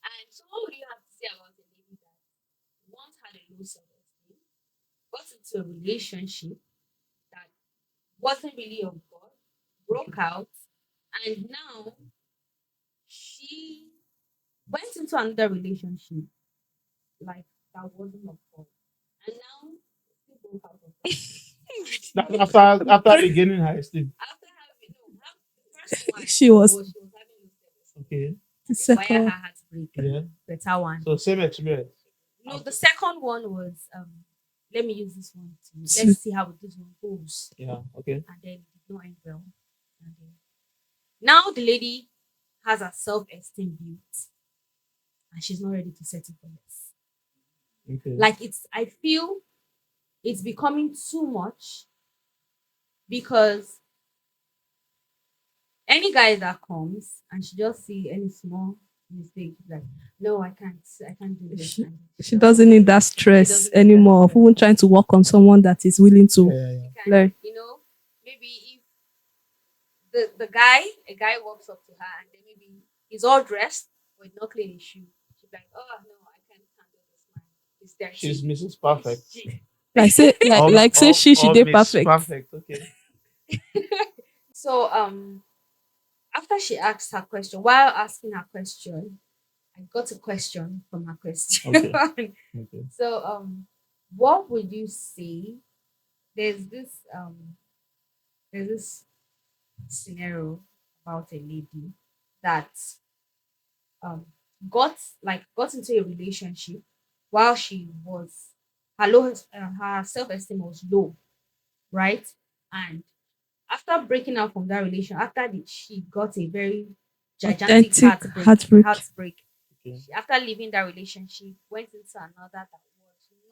And so, what would you have to say about a lady that once had a low self-esteem, got into a relationship that wasn't really of God, broke out, and now she went into another relationship like that wasn't of God, and now she broke out of it. After regaining her esteem. After having the first one, She was- she was having low self-esteem. Okay. The Fire her second. heartbreak. Yeah. Better one. So same experience. No, the second one was let me use this one to To- let's see how this one goes. Yeah. Okay. And then it did not end well. And then, now the lady has her self-esteem built and she's not ready to settle for less. Okay. Like I feel it's becoming too much because any guy that comes and she just see any small mistake, she's like, no, I can't do this. And She doesn't need that stress doesn't need that anymore of stress. even trying to work on someone that is willing to Yeah. can, learn. you know, maybe if a guy walks up to her and then maybe he's all dressed with no clean shoe, she's like, oh no, I can't handle this man. He's dirty. She's Mrs. Perfect. Like say she did Miss perfect. Perfect. Okay. So after she asked her question, while asking her question, I got a question from her question. Okay. Okay. So what would you say? There's this scenario about a lady that got into a relationship while she was her self-esteem was low, right? And after breaking out from that relation, she got a very gigantic Authentic heartbreak. Okay. After leaving that relationship, went into another that was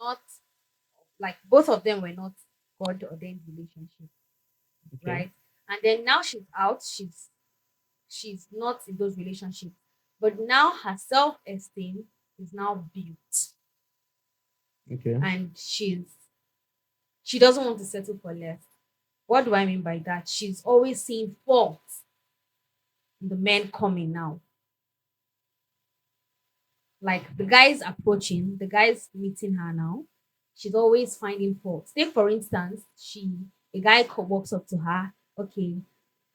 not like both of them were not God ordained relationship, Okay. right? And then now she's out. She's not in those relationships. But now her self-esteem is now built. Okay. And she doesn't want to settle for less. What do I mean by that? She's always seeing faults in the men coming now. Like the guys approaching, the guys meeting her now, she's always finding faults. Say for instance, a guy walks up to her, okay,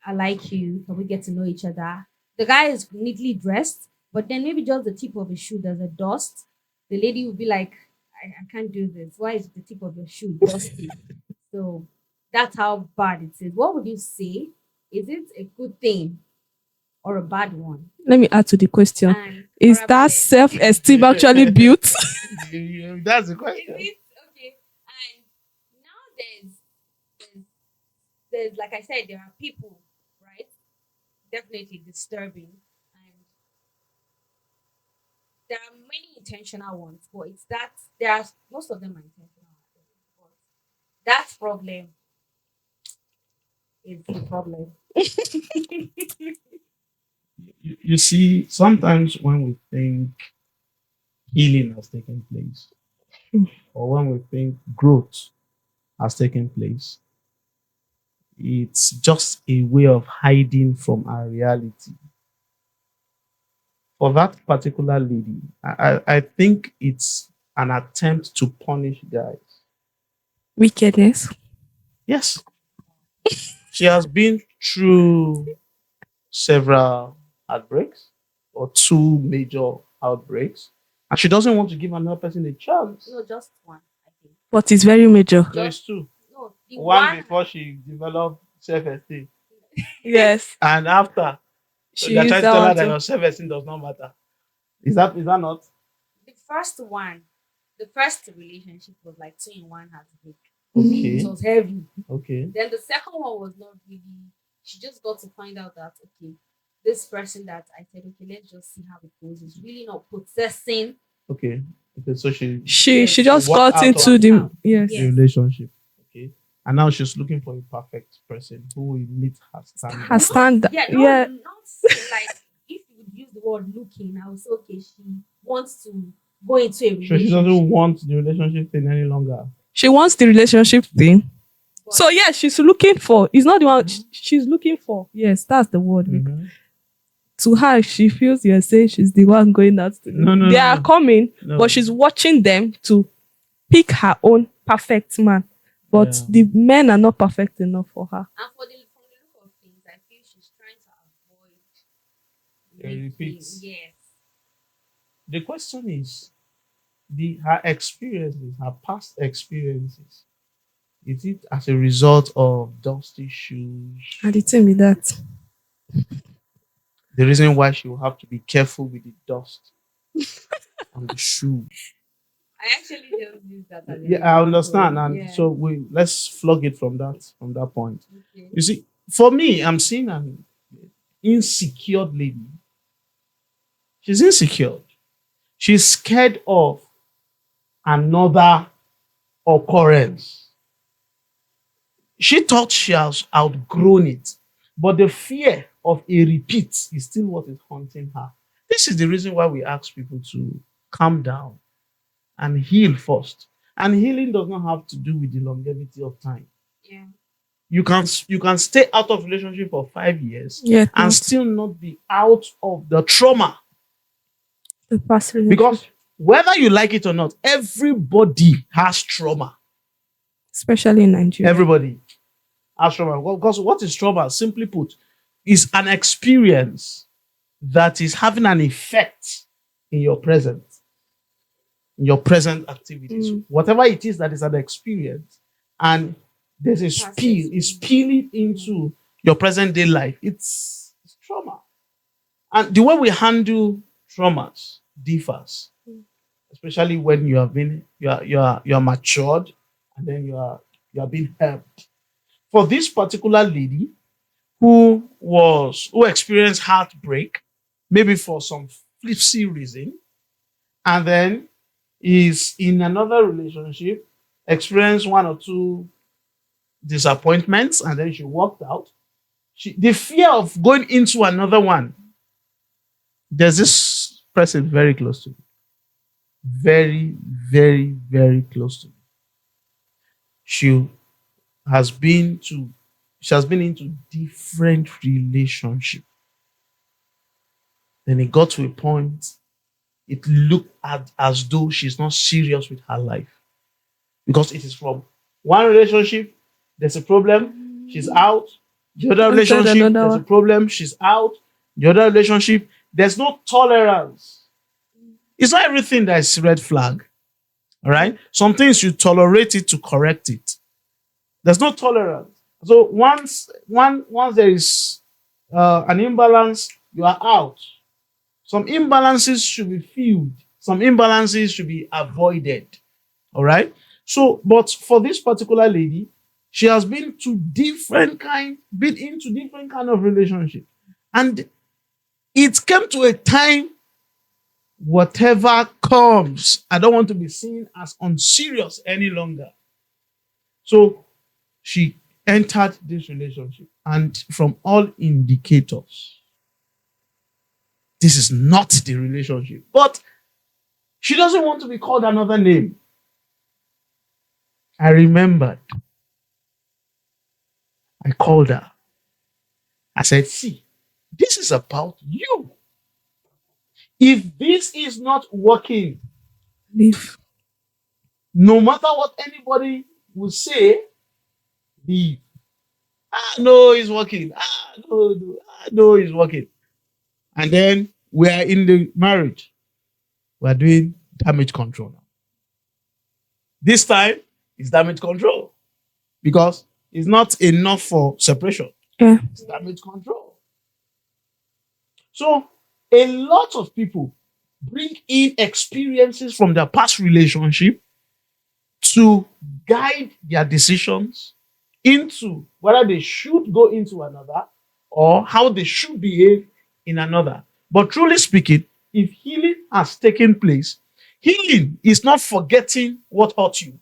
I like you, can we get to know each other? The guy is neatly dressed, but then maybe just the tip of his shoe, there's a dust. The lady will be like, I can't do this. Why is the tip of your shoe dusty? So that's how bad it is. What would you say? Is it a good thing or a bad one? Let me add to the question. And Is that self-esteem actually built? That's the is question. it okay? And now there's like I said, there are people, right? Definitely disturbing, and there are many intentional ones, but it's that there are most of them are intentional. But that problem is the problem. You see, sometimes when we think healing has taken place, or when we think growth has taken place, it's just a way of hiding from our reality. For that particular lady, I think it's an attempt to punish guys. Wickedness. Yes, she has been through several outbreaks or two major outbreaks, and she doesn't want to give another person a chance. No, just one, I think. But it's very major. So it's two. No, the One before she developed self-esteem, Yes. and after She they're used trying to that tell her one that to. your self-esteem does not matter. Is that not? the first one, the first relationship was like 2 in 1 heartbreak. Okay. It was heavy. Okay. Then the second one was not really. She just got to find out that okay, this person that I said okay, let's just see how it goes is really not possessing. Okay. Okay. So She just walked got out into of the yes. the Yes. relationship. Okay. And now she's looking for a perfect person who will meet her standard. Her standard. Yeah, Yeah. not like if you would use the word looking, I would say okay, she wants to go into a So relationship. she doesn't want the relationship thing any longer. She wants the relationship thing. but So yes, she's looking for. It's not the one she's looking for. Yes, that's the word. Mhm. To her, she feels you're saying she's the one going out. No, They no, are no. coming, No. but she's watching them to pick her own perfect man. But Yeah. the men are not perfect enough for her. and from the look of things, I feel she's trying to avoid A making repeat. yes. The question is her experiences, her past experiences. Is it as a result of dusty shoes? And the thing with that, The reason why she will have to be careful with the dust on the shoe. I actually just use that as Yeah, I understand. And so let's flog it from that point. okay. You see, for me, I'm seeing an insecure lady. She's insecure. She's scared of another occurrence. She thought she has outgrown it, but the fear of a repeat is still what is haunting her. This is the reason why we ask people to calm down and heal first. And healing does not have to do with the longevity of time. Yeah. You can stay out of relationship for 5 years yeah, and still not be out of the trauma. the past relationship, Because whether you like it or not, everybody has trauma. especially in Nigeria. Everybody has trauma. Because what is trauma? Simply put, is an experience that is having an effect in your present activities. Whatever it is that is an experience, and there's a spill, is spilling into your present day life. It's trauma. And the way we handle traumas differs, especially when you have been you are matured and then you are being helped. For this particular lady who experienced heartbreak, maybe for some flipsy reason, and then is in another relationship, experienced one or two disappointments, and then she walked out. the fear of going into another one. There's this person very close to me. Very, very, very close to me. She has been to she has been into different relationships. Then it got to a point, it looked as though she's not serious with her life. Because it is from one relationship, there's a problem, she's out. The other relationship, there's a problem, she's out. The other relationship, there's no tolerance. It's not everything that is red flag. All right? Some things you tolerate it to correct it. There's no tolerance. So once there is an imbalance, you are out. Some imbalances should be filled. Some imbalances should be avoided. All right. So, but for this particular lady, she has been into different kind of relationship, and it came to a time. Whatever comes, I don't want to be seen as unserious any longer. So she entered this relationship, and from all indicators, this is not the relationship. But she doesn't want to be called another name. I remembered. I called her. I said, see, this is about you. If this is not working, Leave. no matter what anybody will say, leave. No, it's working. No, it's working. And then we are in the marriage. We are doing damage control now. This time, it's damage control. Because it's not enough for separation. Yeah. It's damage control. So, a lot of people bring in experiences from their past relationship to guide their decisions into whether they should go into another or how they should behave in another. But truly speaking, if healing has taken place, healing is not forgetting what hurt you.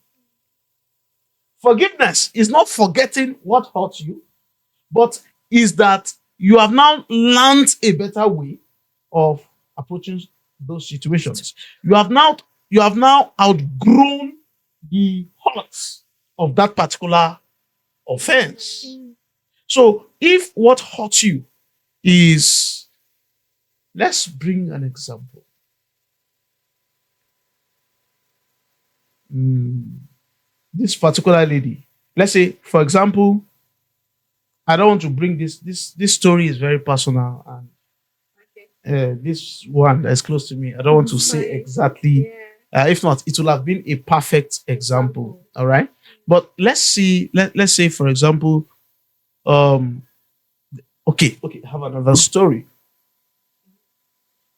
Forgiveness is not forgetting what hurt you, but is that you have now learned a better way of approaching those situations. You have now outgrown the hurts of that particular offense. So if what hurts you is, let's bring an example. This particular lady, let's say, for example, I don't want to bring this story is very personal, and this one that is close to me, I don't want to say exactly. If not, it will have been a perfect example. All right, but let's see. Let's say, for example, okay, I have another story.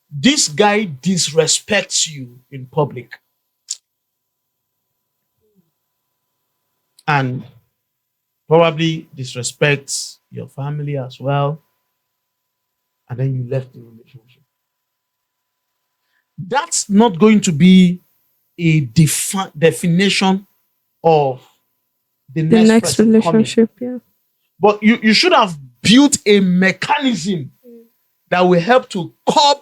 This guy disrespects you in public, and probably disrespects your family as well, and then you left the relationship. That's not going to be a definition of the next relationship. Coming. Yeah. But you should have built a mechanism that will help to curb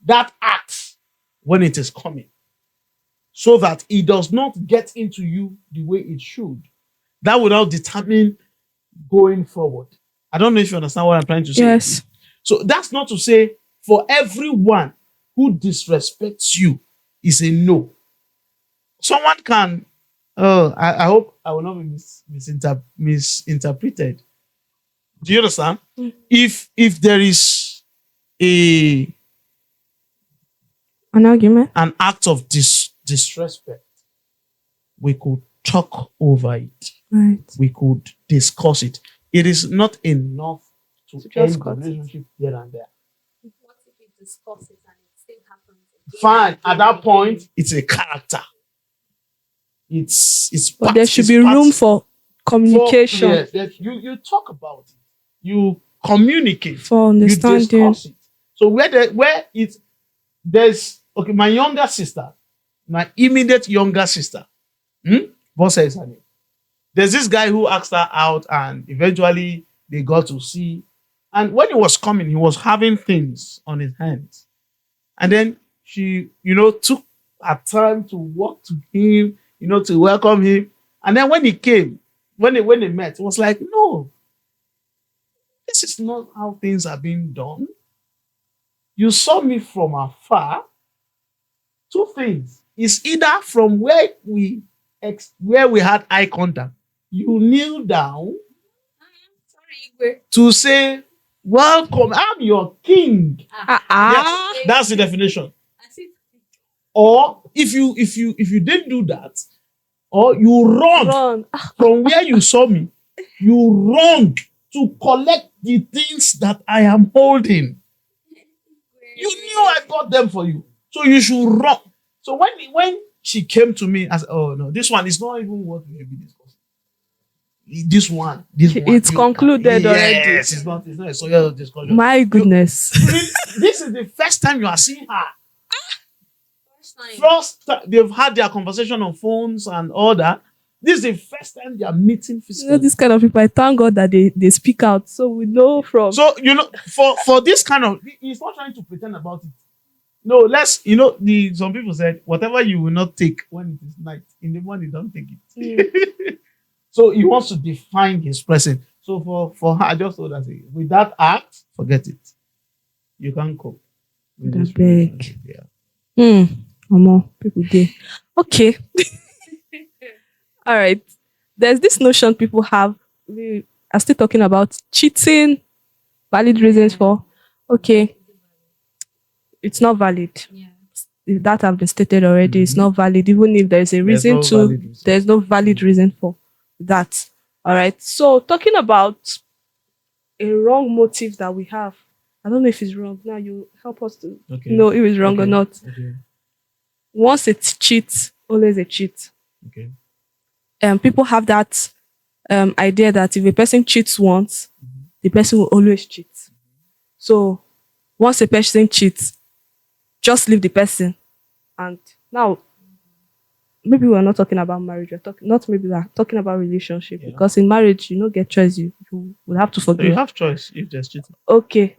that act when it is coming, so that it does not get into you the way it should. That will now determine going forward. I don't know if you understand what I'm trying to say. Yes. So that's not to say for everyone who disrespects you is a no. Someone can, I hope I will not be misinterpreted. Do you understand? If there is an argument, an act of disrespect, we could talk over it. Right. We could discuss it. It is not enough to end the relationship here and there. What if we discuss it and it still happens again? Fine. At that point, it's a character. It's but there should be room for communication. You talk about it. You communicate. For understanding. You discuss it. So there's my younger sister, my immediate younger sister. What says her name? There's this guy who asked her out, and eventually they got to see And when he was coming, he was having things on his hands. And then she, took her time to walk to him, to welcome him. And then when he came, when they met, it was like, no, this is not how things are being done. You saw me from afar. Two things. It's either from where we had eye contact, you kneel down Sorry, to say, welcome, I'm your king. Ah. Yes, that's the definition. Or if you didn't do that, or you run from where you saw me, you run to collect the things that I am holding. You knew I got them for you, so you should run. So when she came to me, I said, "Oh no, this one is not even what we have been discussing. This one, It's concluded already. Yes, it's not a social discussion. My goodness. This is the first time you are seeing her. First time they've had their conversation on phones and all that. This is the first time they are meeting physically. This kind of people, I thank God that they speak out, so we know from. So for this kind of, he's not trying to pretend about it. No, some people said whatever you will not take when it is night, in the morning don't take it. So he wants to define his presence. So for her, I just told her, with that act, forget it. You can't cope with this relationship. Yeah. People there. Okay. All right. There's this notion people have. We are still talking about cheating, valid reasons for. Okay. It's not valid. Yeah. If that have been stated already, it's not valid. Even if there's a reason there's no valid reason for that. All right. So talking about a wrong motive that we have. I don't know if it's wrong. Now you help us to know if it's wrong or not. Okay. Once it's cheat, always a cheat. Okay. People have that idea that if a person cheats once, the person will always cheat. So once a person cheats, just leave the person. And now, maybe we're not talking about marriage. We're talking about relationship. Yeah. Because in marriage, you don't get choice. You will have to forgive. So you have choice if there's cheating. Okay.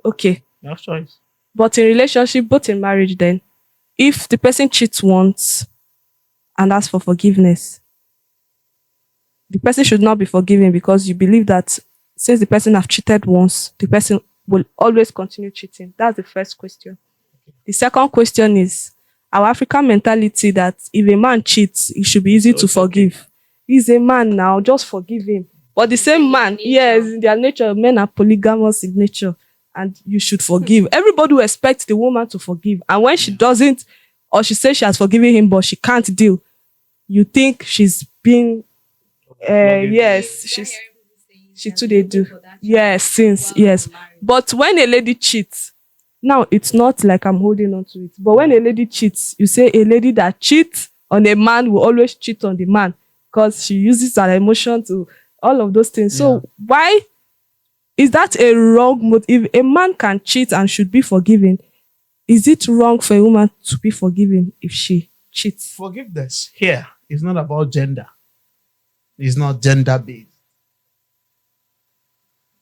You have choice. But in relationship, both in marriage, then, if the person cheats once and asks for forgiveness, the person should not be forgiven because you believe that since the person have cheated once, the person will always continue cheating. That's the first question. The second question is our African mentality that if a man cheats, it should be easy to forgive. He's a man now, just forgive him. But the same man, yes, in their nature, men are polygamous in nature, and you should forgive. Everybody will expect the woman to forgive. And when she doesn't, or she says she has forgiven him, but she can't deal, you think she's being, she too they do. Yes. But when a lady cheats, now it's not like I'm holding on to it. But when a lady cheats, you say a lady that cheats on a man will always cheat on the man because she uses her emotion to all of those things. So why is that a wrong motive? If a man can cheat and should be forgiven, is it wrong for a woman to be forgiven if she cheats? Forgiveness here is not about gender. It's not gender based.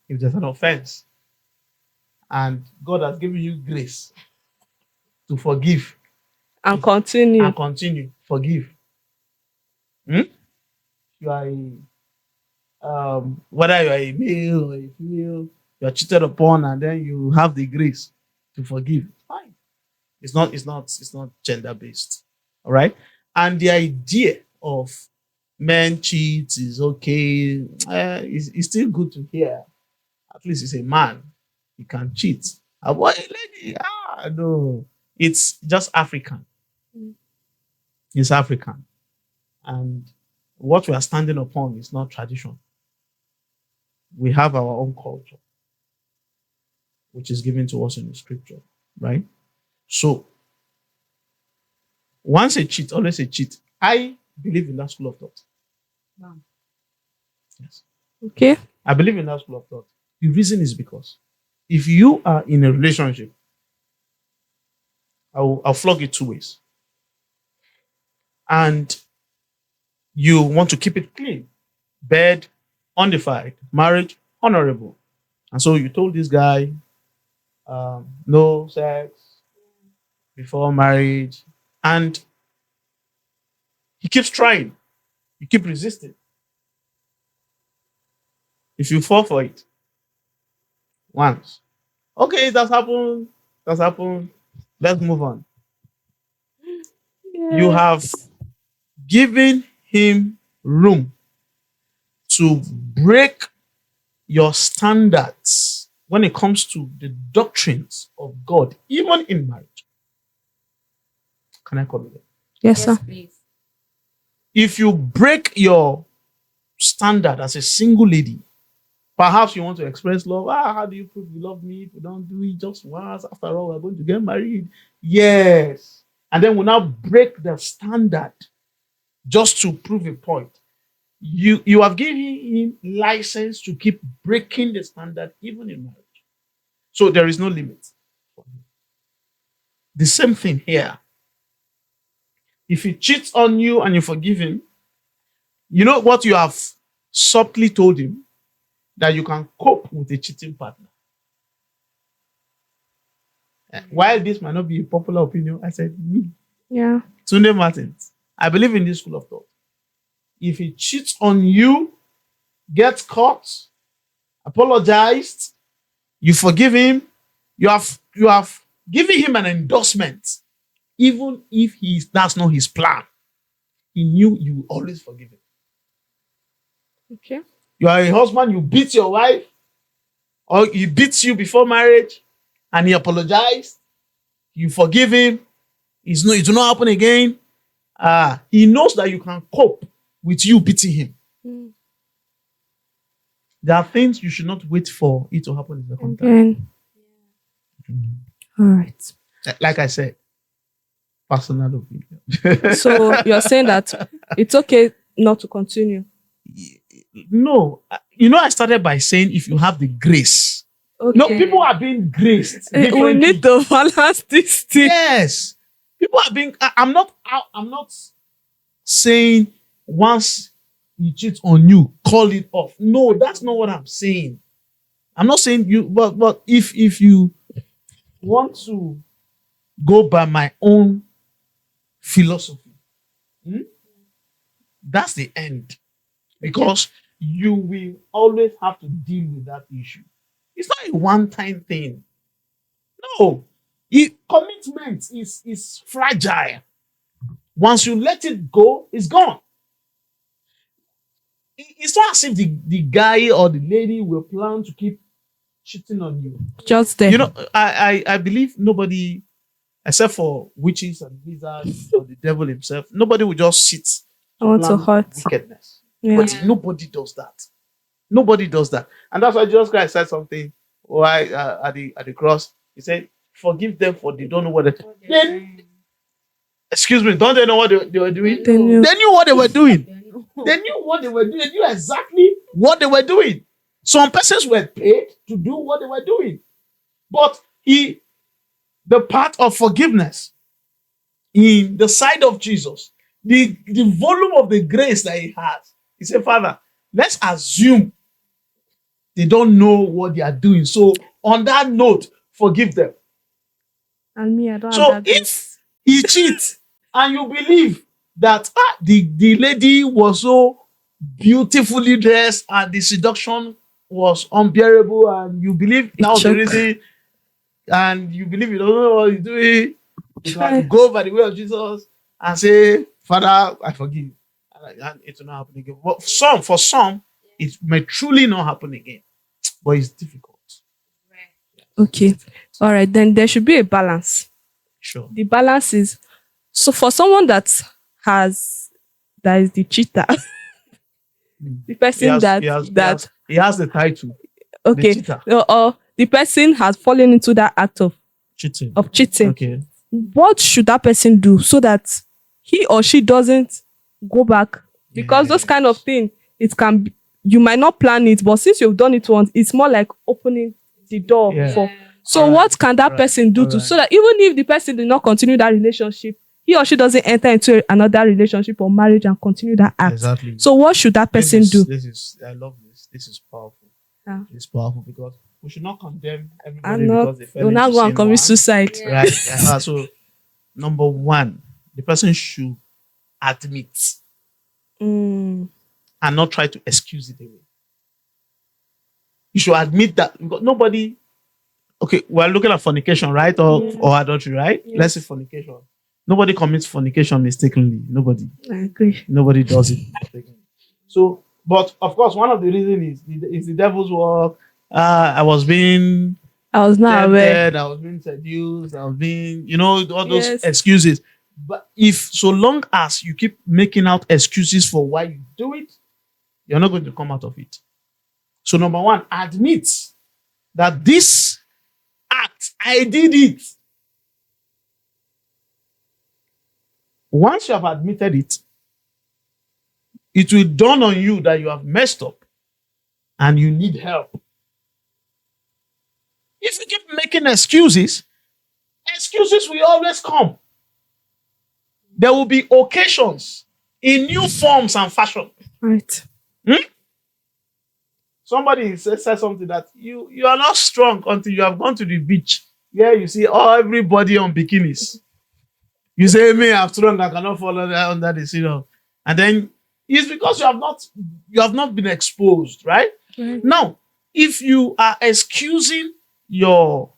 If there's an offense and God has given you grace to forgive and continue, forgive. You are whether you are a male or a female, you are cheated upon, and then you have the grace to forgive. Fine. It's not gender based. All right. And the idea of men cheat is okay. It's still good to hear. At least it's a man. He can cheat. A boy, a lady. No. It's just African. It's African. And what we are standing upon is not tradition. We have our own culture, which is given to us in the scripture, right? So, once a cheat, always a cheat. I believe in that school of thought. Wow. Yes. Okay. I believe in that school of thought. The reason is because if you are in a relationship, I'll flog it two ways. And you want to keep it clean. Bed, undefiled. Marriage, honorable. And so you told this guy, no sex before marriage, and he keeps trying. You keep resisting. If you fall for it once, okay, that's happened. That's happened. Let's move on. You Yeah. have given him room to break your standards when it comes to the doctrines of God, even in marriage. Can I call it? Yes, sir. Yes, please. If you break your standard as a single lady, perhaps you want to express love. How do you prove you love me if you don't do it just once? After all, we're going to get married. Yes. And then we now break the standard just to prove a point. You have given him license to keep breaking the standard even in marriage. So there is no limit. The same thing here. If he cheats on you and you forgive him, you know what you have subtly told him? That you can cope with a cheating partner. While this might not be a popular opinion, I said, me, Yeah. Tunde Martins, I believe in this school of thought. If he cheats on you, gets caught, apologized, you forgive him, you have given him an endorsement, even if that's not his plan. He knew you will always forgive him. Okay. You are a husband, you beat your wife, or he beats you before marriage, and he apologized, you forgive him, it will not happen again. He knows that you can cope with you beating him. Mm. There are things you should not wait for it to happen in the second time. Again. All right. Like I said, personal opinion. So you're saying that it's okay not to continue. No, I started by saying if you have the grace. Okay. No, people are being graced. We differently. need to balance this thing. Yes, people are being. I'm not saying once he cheats on you, call it off. No, that's not what I'm saying. I'm not saying you, but if you want to go by my own philosophy, that's the end. Because you will always have to deal with that issue. It's not a one-time thing. No. Commitment is fragile. Once you let it go, it's gone. It's not as if the guy or the lady will plan to keep cheating on you. Just there. I believe nobody, except for witches and wizards or the devil himself, nobody will just sit I want to plan hurt. wickedness. Yeah. But nobody does that. Nobody does that. And that's why Jesus Christ said something at the cross. He said, forgive them for they don't know what excuse me, don't they know what they were doing? They knew. They knew what they were doing. They knew what they were doing. They knew exactly what they were doing. Some persons were paid to do what they were doing. But the part of forgiveness in the side of Jesus, the volume of the grace that he has, he said, Father, let's assume they don't know what they are doing. So on that note, forgive them. And me, I don't So have that if he cheats and you believe that the lady was so beautifully dressed and the seduction was unbearable, and you believe that was the reason, and you believe you don't know what he's doing, you can go by the way of Jesus and say, Father, I forgive. And it will not happen again. But for some, it may truly not happen again. But it's difficult. Okay. All right. Then there should be a balance. Sure. The balance is, so for someone that is the cheater, the person he has the title. Okay. The cheater. Or the person has fallen into that act of cheating. Okay. What should that person do so that he or she doesn't go back? Because those kind of thing, it can be, you might not plan it, but since you've done it once, it's more like opening the door for. So what can that person do so that even if the person did not continue that relationship, he or she doesn't enter into another relationship or marriage and continue that act? Exactly. So what should that person do? I love this. This is powerful. Yeah. It's powerful because we should not condemn everybody And not, because they fell you'll into not go and sin commit once, suicide. Yeah. right? So, number one, the person should admit Mm. and not try to excuse it away. You should admit that because nobody. Okay, we're looking at fornication, right, or adultery, right? Yes. Let's say fornication. Nobody commits fornication mistakenly. I agree. Nobody does it mistakenly. So, but of course, one of the reasons is the devil's work. I was being I was not aware. tempted, I was being seduced, I was being, all those Yes. excuses. But if so long as you keep making out excuses for why you do it, you're not going to come out of it. So, number one, admit that this act, I did it. Once you have admitted it, it will dawn on you that you have messed up and you need help. If you keep making excuses will always come. There will be occasions in new forms and fashion. Right. Somebody said something that you are not strong until you have gone to the beach where you see everybody on bikinis. You say, me, I'm strong, I cannot fall under the sea. And then it's because you have not been exposed, right? Right. Now, if you are excusing your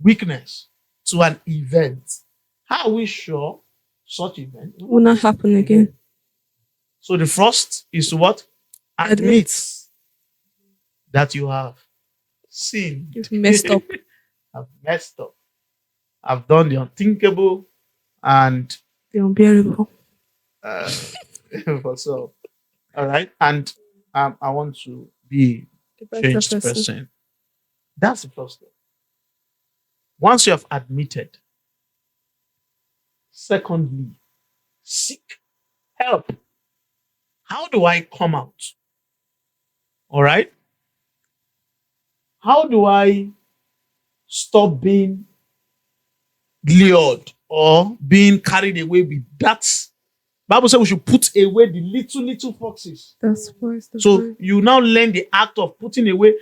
weakness to an event, how are we sure such event Will not happen again. So the first is to what? Admit that you have sinned. You've messed up. I've messed up. I've done the unthinkable and The unbearable. for so. All right. And I want to be The a better changed person. person. That's the first step. Once you have admitted, secondly, seek help. How do I come out? All right. How do I stop being lured or being carried away with that? Bible says we should put away the little foxes. That's first. So you now learn the act of putting away.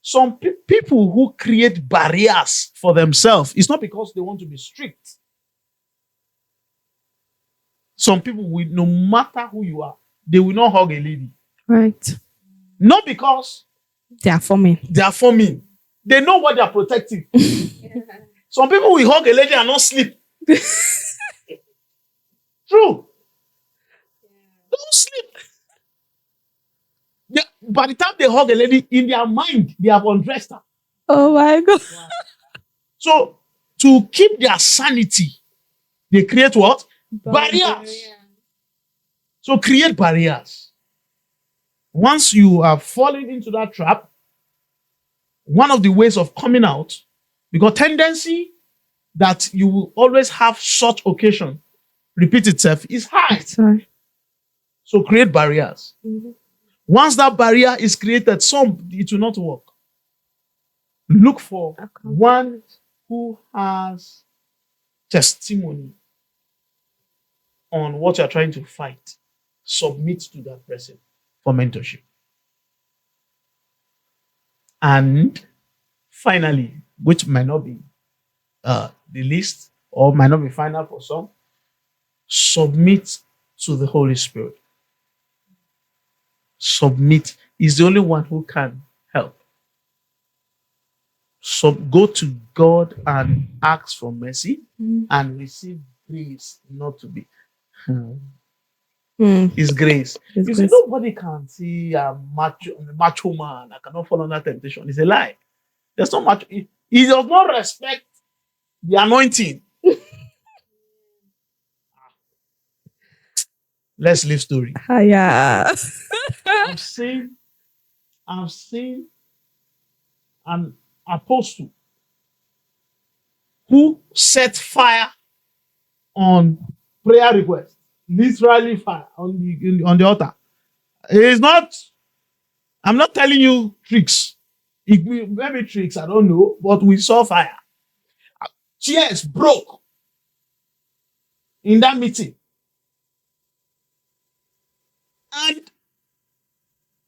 Some people who create barriers for themselves, it's not because they want to be strict. Some people will, no matter who you are, they will not hug a lady. Right. Not because They are forming. they are forming. They know what they are protecting. Some people will hug a lady and not sleep. True. Don't sleep. By the time they hug a lady, in their mind, they have undressed her. Oh my God. So, to keep their sanity, they create what? Barriers. So, create barriers. Once you are falling into that trap, one of the ways of coming out, because tendency that you will always have such occasion repeat itself is high. Sorry. So, create barriers. Mm-hmm. Once that barrier is created, it will not work. Look for one who has testimony on what you're trying to fight. Submit to that person for mentorship. And finally, which might not be the least or might not be final for some, submit to the Holy Spirit. Submit. Is the only one who can help. So go to God and ask for mercy and receive grace not to be. It's grace. It's You grace. see, nobody can see a macho man. I cannot fall under temptation. It's a lie. There's no macho. He does not respect the anointing. Let's leave story. Yeah. I've seen an apostle who set fire on prayer request, literally fire on the altar. It's not. I'm not telling you tricks. Maybe tricks, I don't know, but we saw fire. Chairs broke in that meeting, and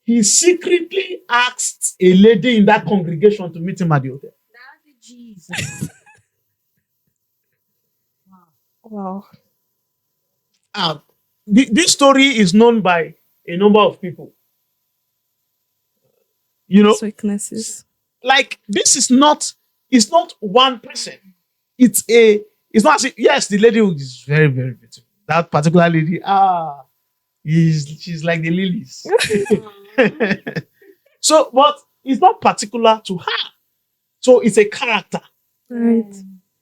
he secretly asked a lady in that congregation to meet him at the hotel. Daddy Jesus. Wow. This story is known by a number of people. You know, Weaknesses. like this is not, it's not one person. It's not as if, yes, the lady is very, very beautiful. That particular lady, she's like the lilies. So, but it's not particular to her. So it's a character. Right.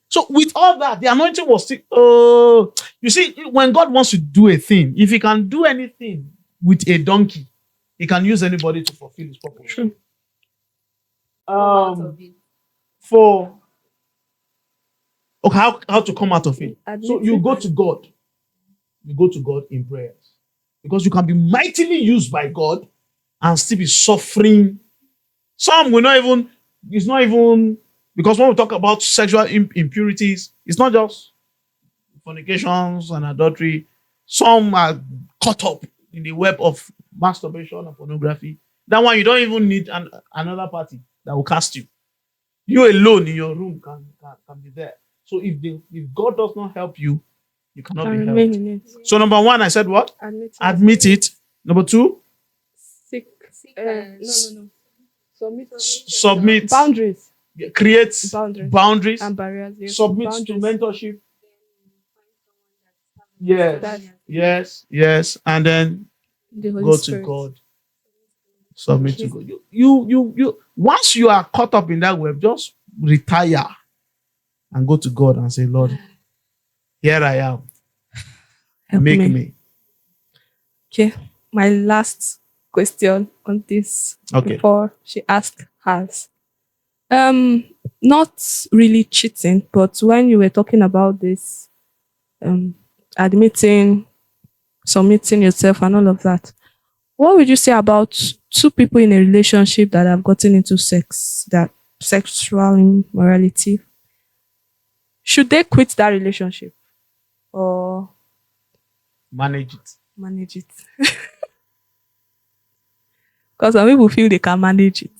So with all that, the anointing was still, you see, when God wants to do a thing, if he can do anything with a donkey, he can use anybody to fulfill his purpose. True. For okay, how to come out of it. So you Admitting. go to God. You go to God in prayers. Because you can be mightily used by God and still be suffering. Some will not even, it's not even, because when we talk about sexual impurities, it's not just fornications and adultery. Some are caught up in the web of masturbation and pornography. That one, you don't even need another party that will cast you. You alone in your room can be there. So if God does not help you, you cannot be remain helped. in it. So number one, I said what? Admit it. Number two, No. submit. Boundaries. Create boundaries. And barriers. Yes. Submit Boundaries. to mentorship. That- Yes. And then The Holy go Spirit. to God. Submit to God. You once you are caught up in that web, just retire and go to God and say, Lord, here I am. Help Make me. me. Okay. My last question on this Okay. before she asked hers. Not really cheating, but when you were talking about this, admitting, submitting yourself and all of that, what would you say about two people in a relationship that have gotten into sexual immorality? Should they quit that relationship or Manage it. manage it? Because some people feel they can manage it.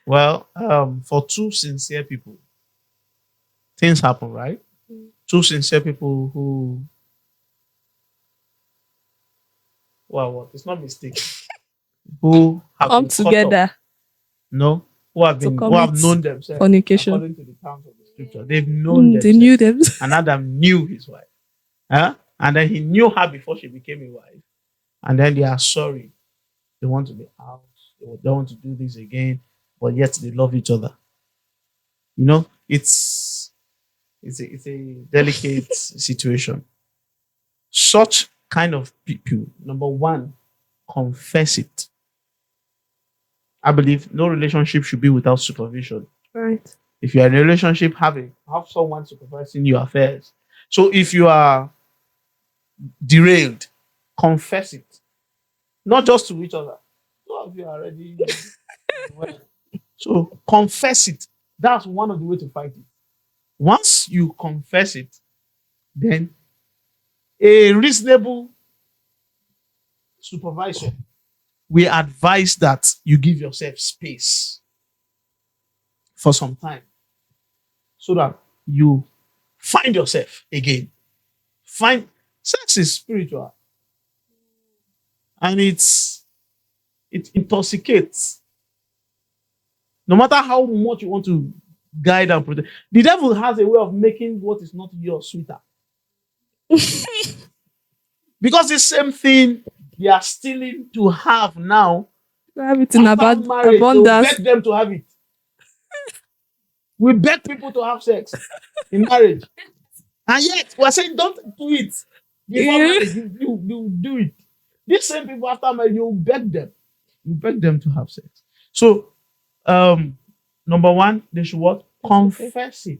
Well, for two sincere people, things happen, right? Two sincere people who, well, what? It's not mistake. Who have Come been caught up. together. No, who have commit known themselves. fornication. According to the terms of the scripture, they've known They themselves. knew them. And Adam knew his wife. And then he knew her before she became a wife. And then they are sorry. They want to be out. They don't want to do this again. But yet they love each other. You know, it's a delicate situation. Such kind of people, number one, confess it. I believe no relationship should be without supervision. Right. If you are in a relationship, have someone supervising your affairs. So if you are derailed, confess it. Not just to each other. Some of you are already well. So confess it. That's one of the ways to fight it. Once you confess it, then a reasonable supervisor will advise that you give yourself space for some time so that you find yourself again. Sex is spiritual and it intoxicates. No matter how much you want to guide and protect, the devil has a way of making what is not yours sweeter. Because the same thing they are stealing to have now. Have it in After marriage, they will abundance. beg them to have it. We beg people to have sex in marriage. And yet, we're saying don't do it. Before marriage, you do it. These same people after marriage, you beg them. You beg them to have sex. So, number one, they should what? Confess it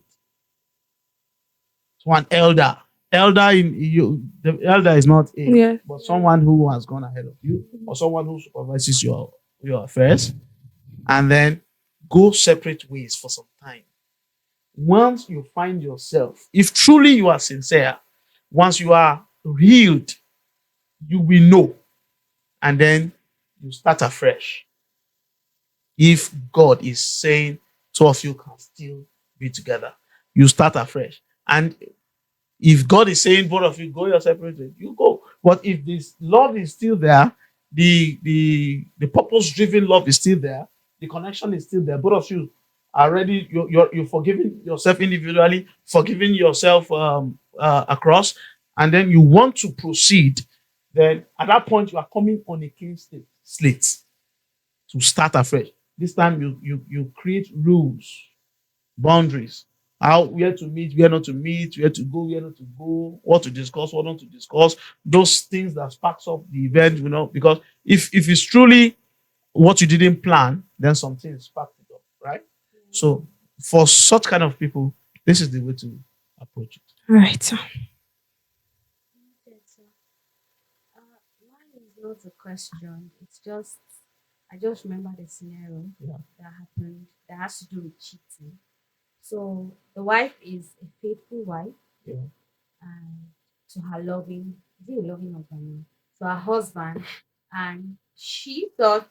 to an elder. The elder is not but someone who has gone ahead of you or someone who supervises your affairs, and then go separate ways for some time. Once you find yourself, if truly you are sincere, once you are healed, you will know and then you start afresh. If God is saying two of you can still be together, you start afresh. And if God is saying both of you go your separate ways, you go. But if this love is still there, the purpose-driven love is still there, the connection is still there. Both of you are ready. You're forgiving yourself individually, forgiving yourself across, and then you want to proceed. Then at that point, you are coming on a clean slate to start afresh. This time you create rules, boundaries, how where to meet, where not to meet, where to go, where not to go, what to discuss, what not to discuss, those things that sparks up the event, because if it's truly what you didn't plan, then something sparked it up, right? So for such kind of people, this is the way to approach it. All right. Okay, so, mine is not a question. It's just, I just remember the scenario Yeah. that happened that has to do with cheating. So the wife is a faithful wife, Yeah. and to her loving, is it a loving husband? To her husband, and she thought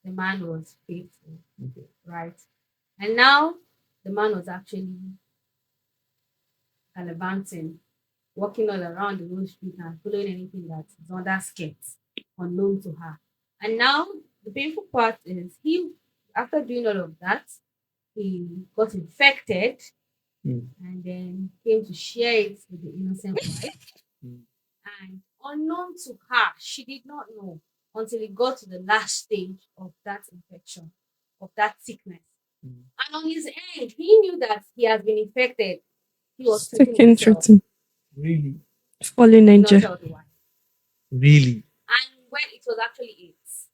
the man was faithful, Okay. right? And now the man was actually gallivanting, walking all around the whole street and following anything that is under skirts, unknown to her. And now the painful part is he, after doing all of that, he got infected Mm. and then came to share it with the innocent wife. Mm. And unknown to her, she did not know until it got to the last stage of that infection, of that sickness. Mm. And on his end, he knew that he has been infected. He was treating Second himself. treating. Really, Fallen Did not angel. tell the wife. really. And when it was actually AIDS.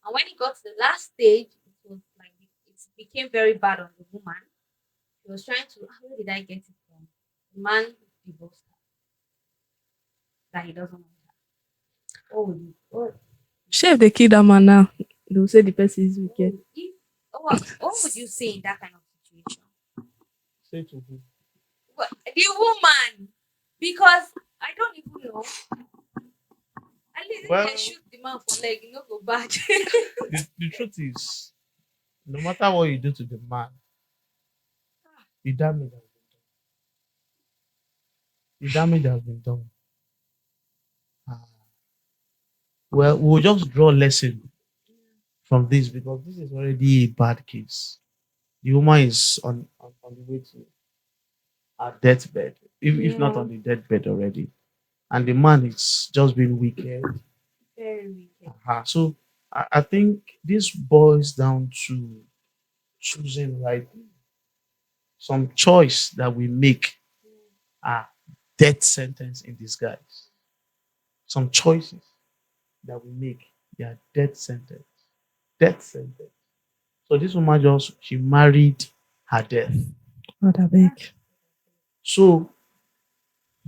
And when it got to the last stage, it was like it became very bad on the woman. He was trying to, "Ah, where did I get it from?" The man divorced her. That he doesn't want her. Oh, Chef, they kill that man now. They will say the person is wicked. if, what would you say in that kind of situation? Say to who? But the woman, because I don't even know. At least Well, if they shoot the man for leg, you know, go bad. the truth is, no matter what you do to the man, the damage has been done. The damage has been done. Ah, well, we'll just draw lesson from this because this is already a bad case. The woman is on the way to her deathbed, if not Yeah. on the deathbed already. And the man is just being wicked. Very wicked. So I think this boils down to choosing rightly. Some choice that we make are death sentence in disguise. Some choices that we make, they are death sentence. Death sentence. So this woman she married her death. God, I beg. So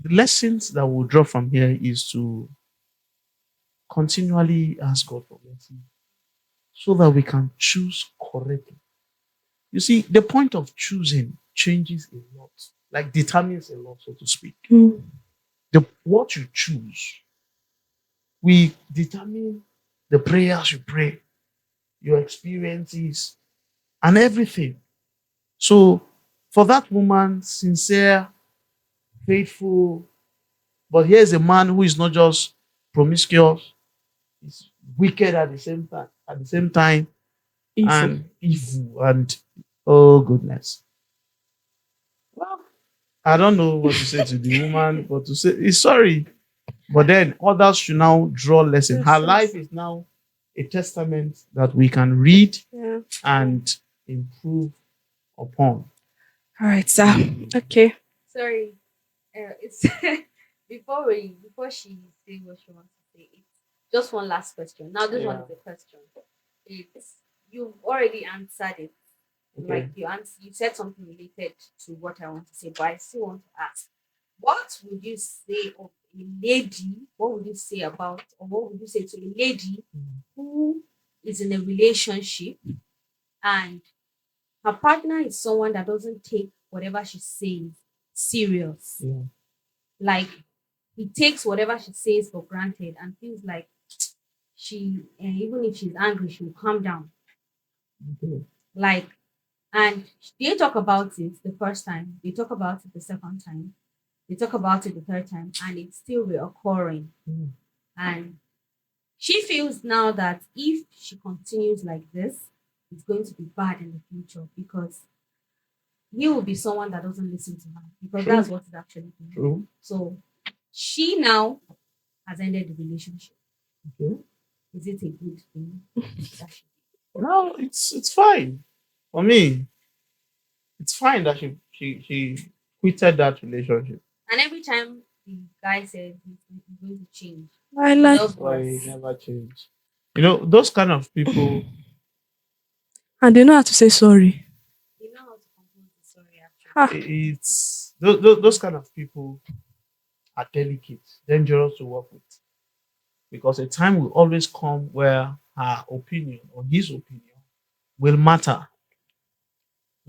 the lessons that we'll draw from here is to continually ask God for mercy so that we can choose correctly. You see, the point of choosing changes a lot, like determines a lot, so to speak. Mm. What you choose, we determine the prayers you pray, your experiences, and everything. So for that woman, sincere, faithful, but here's a man who is not just promiscuous, he's wicked at the same time, Evil. and evil, and oh goodness. Well, I don't know what to say to the woman, but to say he's sorry. But then others should now draw lesson. Her life is now a testament that we can read Yeah. and improve upon. All right, sir. Okay. Sorry, it's before she say what she wants to say. It's just one last question. Now this one Yeah. is a question. It's you've already answered it. Like you said something related to what I want to say, but I still want to ask. What would you say of a lady? What would you say about, or what would you say to a lady who is in a relationship and her partner is someone that doesn't take whatever she says serious? Yeah. Like he takes whatever she says for granted and feels like even if she's angry, she will calm down. Okay. Like, and they talk about it the first time, they talk about it the second time, they talk about it the third time, and it's still reoccurring. Mm. And she feels now that if she continues like this, it's going to be bad in the future because he will be someone that doesn't listen to her because True. that's what is actually doing. True. So she now has ended the relationship. Okay. Is it a good thing? That she- No, it's fine. For me, it's fine that she quitted that relationship. And every time the guy says he's going to change, I he like, does Why he worse. never changed. You know, those kind of people, and they know how to say sorry. You know how to compose the story actually. Ah, it's those kind of people are delicate, dangerous to work with. Because a time will always come where her opinion or his opinion will matter.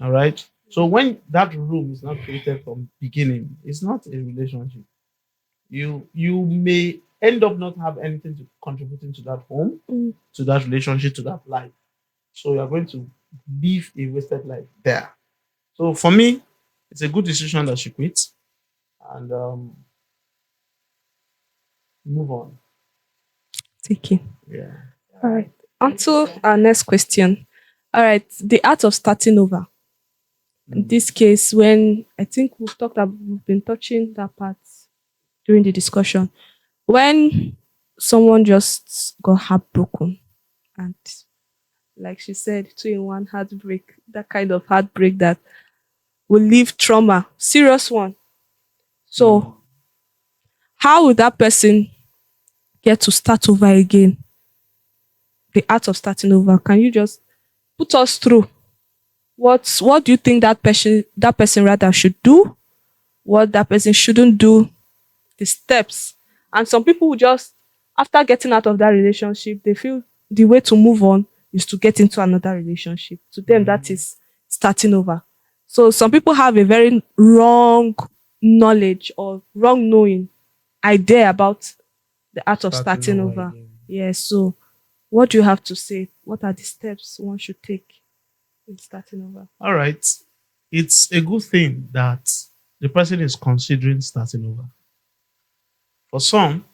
All right. So when that room is not created from beginning, it's not a relationship. You may end up not have anything to contributing to that home, mm, to that relationship, to that life. So you're going to live a wasted life there. So for me, it's a good decision that she quits and move on. taking. Yeah. All right. On Thank you, to sir. our next question. All right. The art of starting over. In Mm. this case, when I think we've been touching that part during the discussion. When someone just got heartbroken and, like she said, 2 in 1 heartbreak, that kind of heartbreak that will leave trauma, serious one. So, how would that person get to start over again? The art of starting over. Can you just put us through what do you think that person rather should do, what that person shouldn't do, the steps? And some people will just, after getting out of that relationship, they feel the way to move on is to get into another relationship. To them, that is starting over. So some people have a very wrong knowledge or wrong knowing idea about the art of starting over. again. Yes. So what do you have to say? What are the steps one should take in starting over? All right. It's a good thing that the person is considering starting over. For some,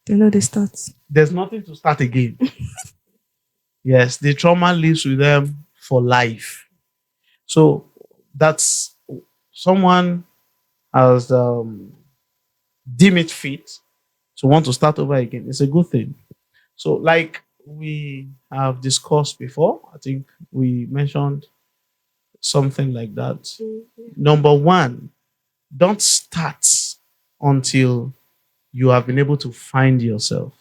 They know they start. there's nothing to start again. Yes, the trauma lives with them for life. So that's someone has deemed it fit to want to start over again. It's a good thing. So, like we have discussed before, I think we mentioned something like that. Number one, don't start until you have been able to find yourself.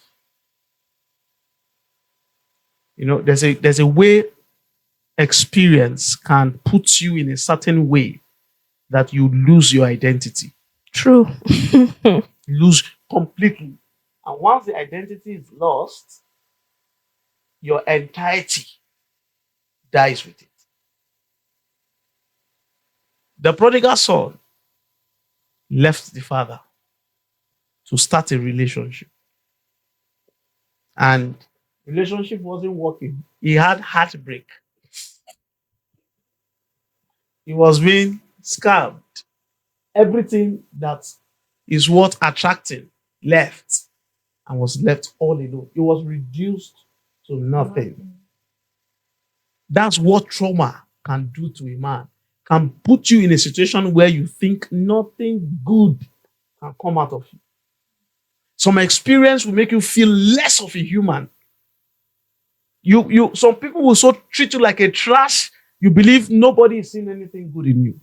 You know, there's a way experience can put you in a certain way that you lose your identity, True. lose completely. And once the identity is lost, your entirety dies with it. The prodigal son left the father to start a relationship, and relationship wasn't working. He had heartbreak. He was being scammed. Everything that is worth attracting left and was left all alone. It was reduced to nothing. That's what trauma can do to a man. Can put you in a situation where you think nothing good can come out of you. Some experience will make you feel less of a human. Some people will so treat you like a trash, you believe nobody is seeing anything good in you.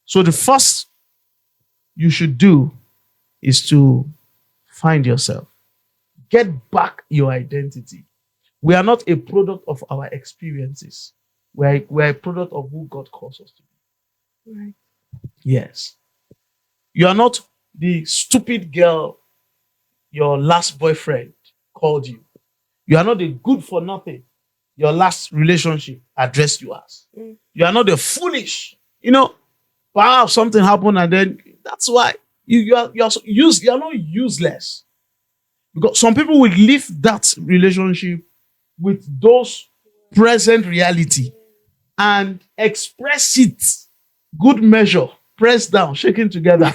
So the first you should do is to find yourself. Get back your identity. We are not a product of our experiences. We're a product of who God calls us to be. Right. Yes. You are not the stupid girl your last boyfriend called you. You are not the good for nothing your last relationship addressed you as. Mm. You are not the foolish. You know, perhaps something happened and then that's why you are not useless. Because some people will leave that relationship with those present reality and express it, good measure, pressed down, shaken together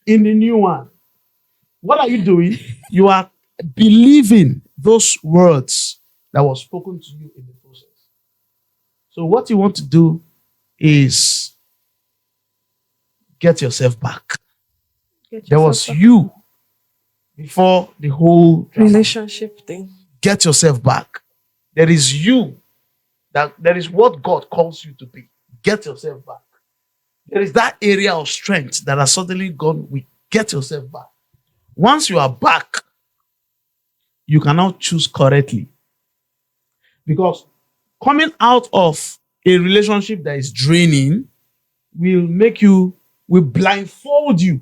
in the new one. What are you doing? You are believing those words that was spoken to you in the process. So what you want to do is get yourself back. There was you before the whole drama. Relationship thing. Get yourself back. There is you. There is what God calls you to be. Get yourself back. There is that area of strength that has suddenly gone weak. Get yourself back. Once you are back, you can now choose correctly. Because coming out of a relationship that is draining will blindfold you.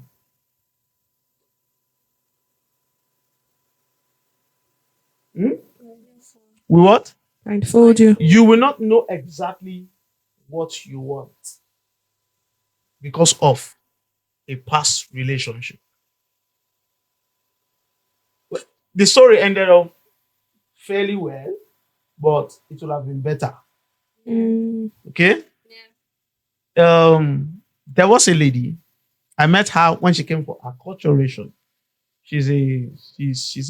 Will what? Blindfold you. You will not know exactly what you want because of a past relationship. The story ended up fairly well, but it would have been better. Okay? There was a lady. I met her when she came for acculturation. She's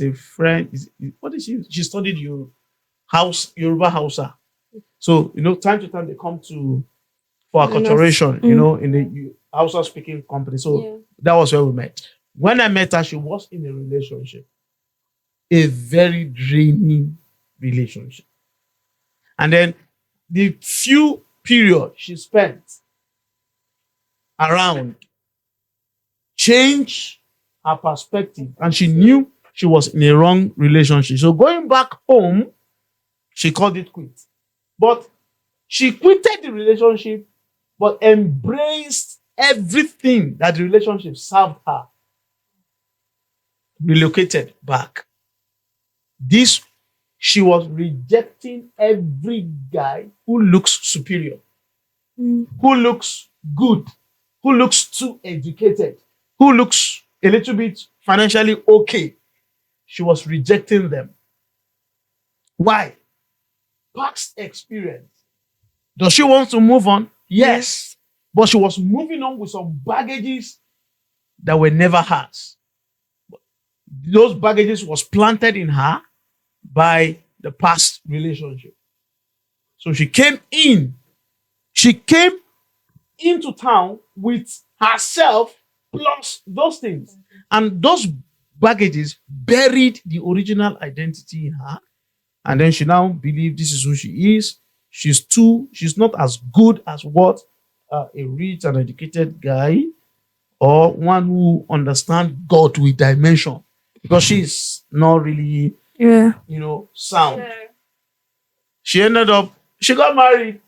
a friend. What is she? She studied Yoruba Hausa. So, time to time they come for acculturation, in the Hausa speaking company. So that was where we met. When I met her, she was in a relationship, a very draining relationship. And then the few period she spent around changed her perspective, and she knew she was in a wrong relationship. So going back home, she called it quits. But she quitted the relationship, but embraced everything that the relationship served her. Relocated back. She was rejecting every guy who looks superior, who looks good, who looks too educated, who looks a little bit financially okay. She was rejecting them. Why? Past experience. Does she want to move on? Yes. But she was moving on with some baggages that were never hers. Those baggages was planted in her by the past relationship. So she came into town with herself plus those things. And those baggages buried the original identity in her. And then she now believes this is who she is. She's not as good as what a rich and educated guy or one who understands God with dimension. Because she's not really, sound. Yeah. She got married.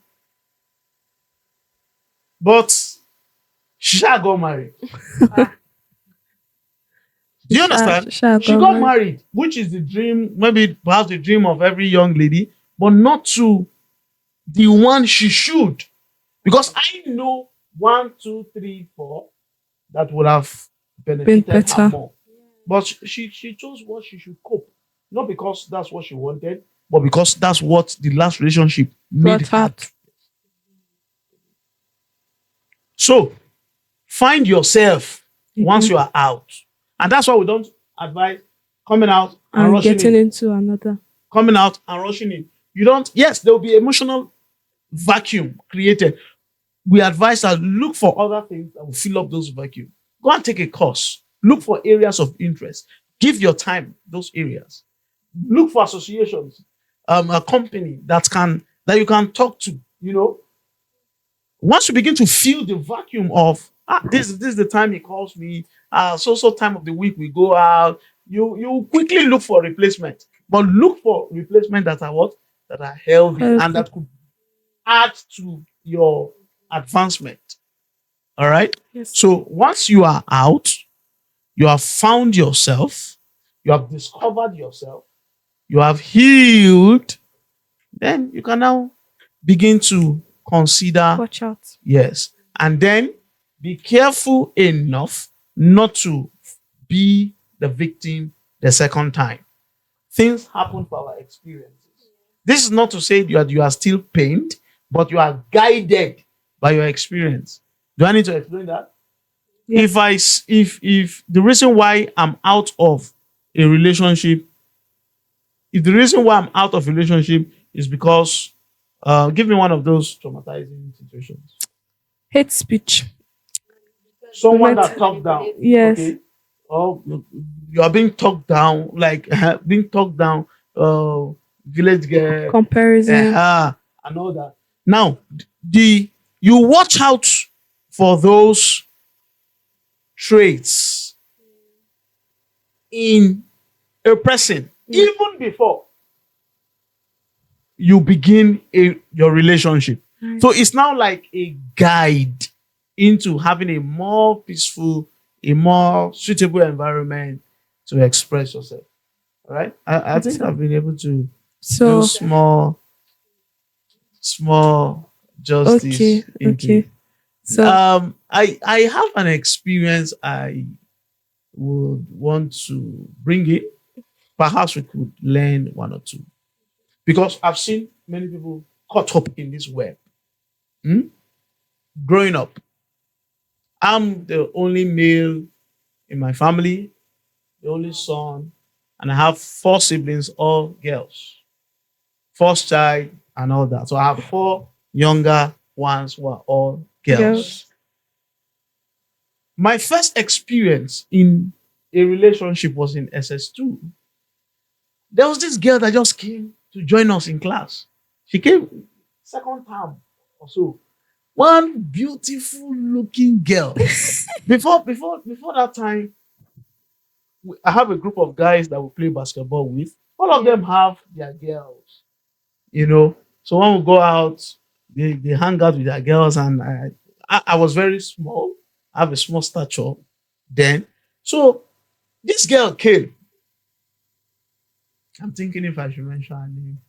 But she got married. Do you understand? She got married, which is the dream, maybe perhaps the dream of every young lady, but not to the one she should. Because I know 1, 2, 3, 4 that would have benefited her more. But she chose what she should cope. Not because that's what she wanted, but because that's what the last relationship made her. So, find yourself once you are out. And that's why we don't advise coming out and rushing getting into another. Coming out and rushing in. Yes, there will be emotional vacuum created. We advise that look for other things that will fill up those vacuum. Go and take a course. Look for areas of interest. Give your time those areas. Look for associations, a company that you can talk to. Once you begin to feel the vacuum of this is the time he calls me, so time of the week we go out, you quickly look for replacement. But look for replacement that are healthy and that could add to your advancement. All right. Yes. So once you are out, you have found yourself, you have discovered yourself, you have healed, then you can now begin to consider. Watch out. Yes. And then be careful enough not to be the victim the second time. Things happen for our experiences. This is not to say you are still pained, but you are guided by your experience. Do I need to explain that? Yes. If the reason why I'm out of a relationship, if the reason why I'm out of a relationship is because give me one of those traumatizing situations. Hate speech. Someone Romantic- that talked down. Yes. Okay. Or you are being talked down, like being talked down, village girl, Comparison. and all that. Now, the you watch out for those traits in a person even before you begin your relationship. Right. So it's now like a guide into having a more peaceful, a more suitable environment to express yourself. All right. I think I've been able to So do small justice okay, into okay. it. So I have an experience I would want to bring in. Perhaps we could learn one or two. Because I've seen many people caught up in this web. Hmm? Growing up, I'm the only male in my family, the only son, and I have four siblings, all girls. First child and all that. So I have four younger ones who are all girls. Girls. My first experience in a relationship was in SS2. There was this girl that just came to join us in class. She came second term or so. One beautiful looking girl. before that time, I have a group of guys that we play basketball with. All of them have their girls, you know. So when we go out, they hang out with their girls, and I was very small. I have a small stature then. So this girl came. I'm thinking if I should mention her name.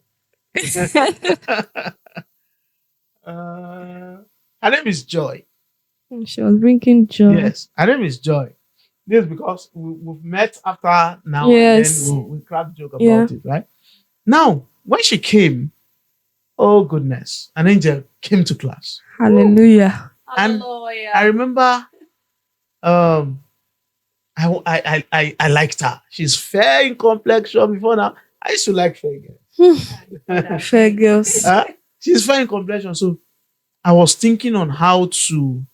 Her name is Joy. she was bringing joy. Yes, her name is Joy. This is because we've met after now Yes. and then we crack joke about Yeah. it, right? Now, when she came, oh goodness, an angel came to class. Hallelujah. And Hallelujah. I remember I liked her. She's fair in complexion before now. I used to like fair girls. Fair girls. She's fair in complexion. So I was thinking on how to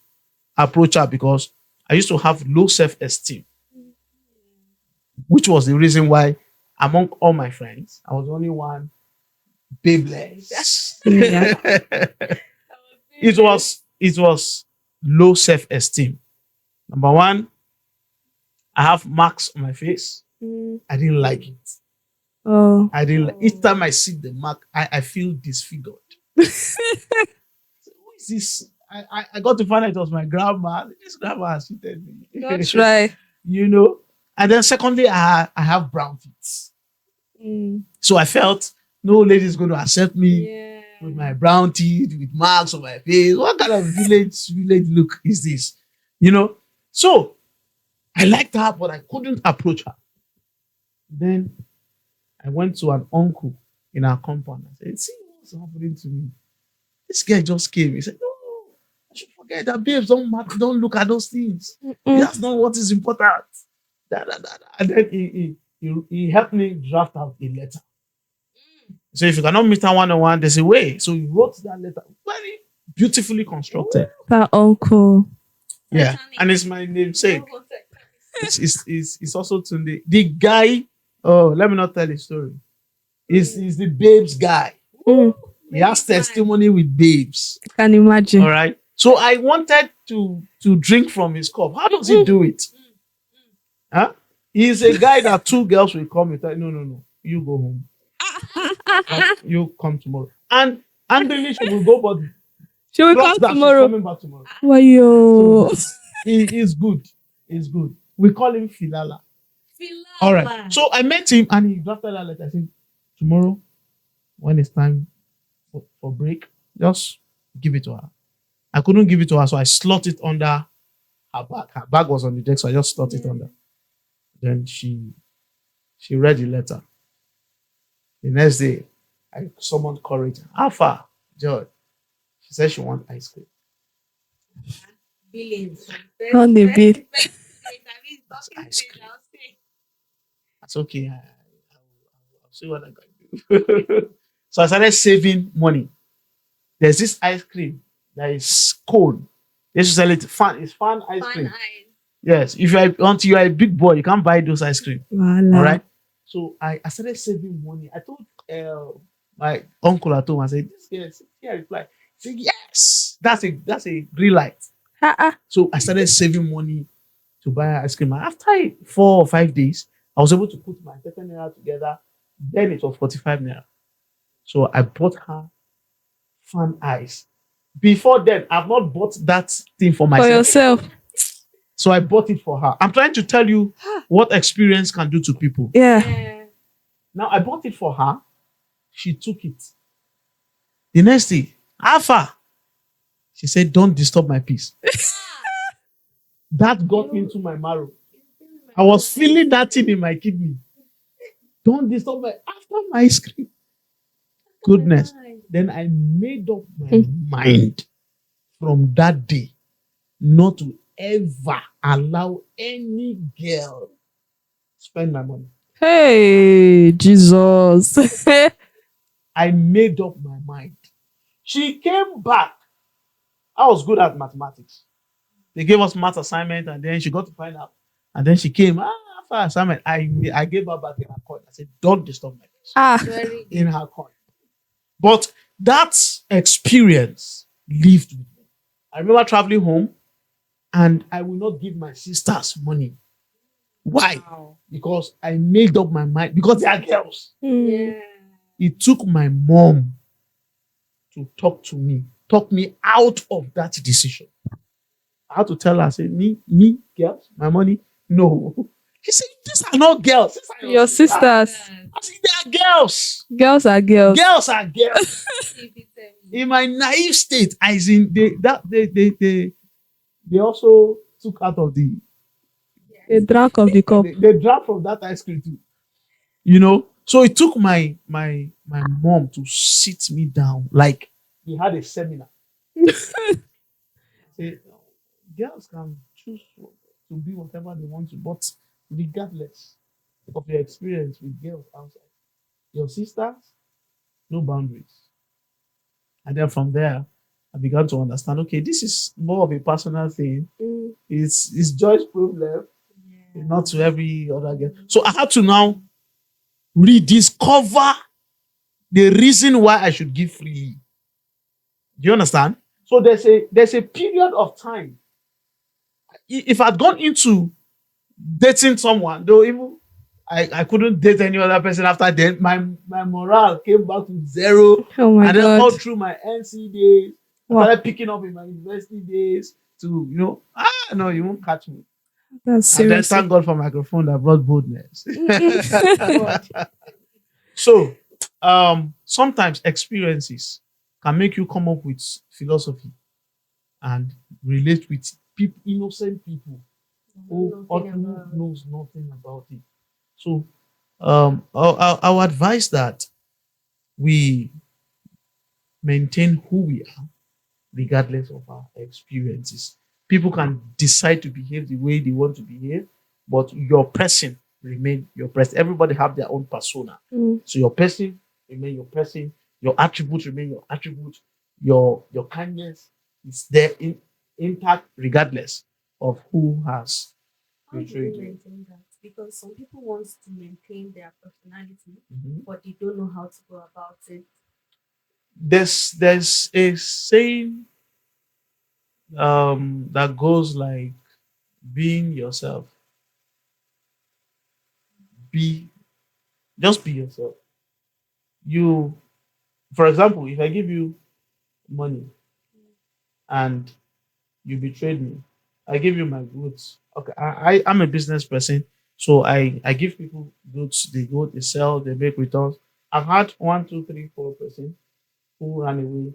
approach her because I used to have low self-esteem, which was the reason why among all my friends, I was only one babeless. Yes. Yeah. It was low self-esteem. Number one, I have marks on my face. Mm. I didn't like it. Oh. I didn't. Each time I see the mark, I feel disfigured. So, who is this? I got to find out it was my grandma. This grandma has cheated me. That's right. You know. And then secondly, I have brown feet. Mm. So I felt no lady is going to accept me Yeah. with my brown teeth, with marks on my face. What kind of village look is this? You know. So I liked her, but I couldn't approach her. Then I went to an uncle in our compound. I said, see what's happening to me. This guy just came. He said, no, I should forget that babes don't matter, don't look at those things. Mm-mm. That's not what is important. And then he helped me draft out a letter. So if you cannot meet her one-on-one, there's a way. So he wrote that letter, very beautifully constructed. That uncle. Yeah. And it's my namesake. It's also Tunde. The guy, oh, let me not tell the story. He's the babes guy. Mm. He has testimony with babes. Can imagine. All right. So I wanted to drink from his cup. How does he do it? Huh? He's a guy that two girls will come and tell, no. You go home. You come tomorrow. And Angrily she will go, but She will plus come that she's tomorrow. coming back tomorrow. Why you? He is good. He's good. We call him Filala. All right. So I met him and he drafted that letter. I said, tomorrow, when it's time for break, just give it to her. I couldn't give it to her, so I slot it under her bag. Her bag was on the deck, so I just slot it under. Then she She read the letter. The next day, I summoned courage. Alpha, George. She said she want ice cream. Billings. On the bill. That's ice cream. That's okay. I'll see what I can do. So I started saving money. There's this ice cream that is cold. They should sell it fun. It's fun ice cream. Yes. If you are until you are a big boy, you can't buy those ice cream. Voila. All right. So I started saving money. I told my uncle at home, I said, this girl, here reply. He said, yes, that's a green light. So I started saving money to buy ice cream. And after 4 or 5 days, I was able to put my 30 naira together. Then it was 45 naira. So I bought her fan ice. Before then, I've not bought that thing for For myself. yourself. So I bought it for her. I'm trying to tell you what experience can do to people. Yeah. Now I bought it for her. She took it. The next day, Alpha, she said, don't disturb my peace. That got me into my marrow. I was feeling that thing in my kidney. Don't disturb my after my ice cream. Goodness. Then I made up my mind from that day not to ever allow any girl spend my money. Hey, Jesus. I made up my mind. She came back. I was good at mathematics. They gave us math assignment and then she got to find out. And then she came, after assignment, I gave her back in her coin. I said, don't disturb my peace. In her coin. But that experience lived with me. I remember traveling home and I will not give my sisters money. Why? Wow. Because I made up my mind. Because they are girls. Yeah. It took my mom to talk me out of that decision. I had to tell her, I said, me, girls, my money, no. She said, these are not girls. These are Your sisters. I said, they are girls. Girls are girls. Girls are girls. In my naive state, they also took out of the. They drank of the cup. They drank from that ice cream too. So it took my mom to sit me down like we had a seminar. Say, girls can choose to be whatever they want to, but regardless of your experience with girls outside, your sisters, no boundaries. And then from there, I began to understand, okay, this is more of a personal thing. It's Joy's problem, not to every other girl. So I had to now rediscover the reason why I should give freely. Do you understand? So there's a period of time. If I'd gone into dating someone, though even I couldn't date any other person after then, my morale came back to zero. Oh my and then God. all through my NC days, Wow. I started picking up in my university days to, no, you won't catch me. That's And then serious. thank God for microphone that brought boldness. So sometimes experiences can make you come up with philosophy and relate with people, innocent people who knows nothing about it. So I'll advise that we maintain who we are regardless of our experiences. People can decide to behave the way they want to behave, but your person remain your person. Everybody have their own persona. So your person remain your person, your attributes remain your attribute, your kindness is there intact regardless of who has How do betrayed they you. maintain that? Because some people want to maintain their personality, Mhm. but they don't know how to go about it. There's a saying that goes like being yourself. Just be yourself. You, for example, if I give you money and you betrayed me, I give you my goods. Okay, I'm a business person, so I give people goods. They go, they sell, they make returns. I've had 1, 2, 3, 4 person who ran away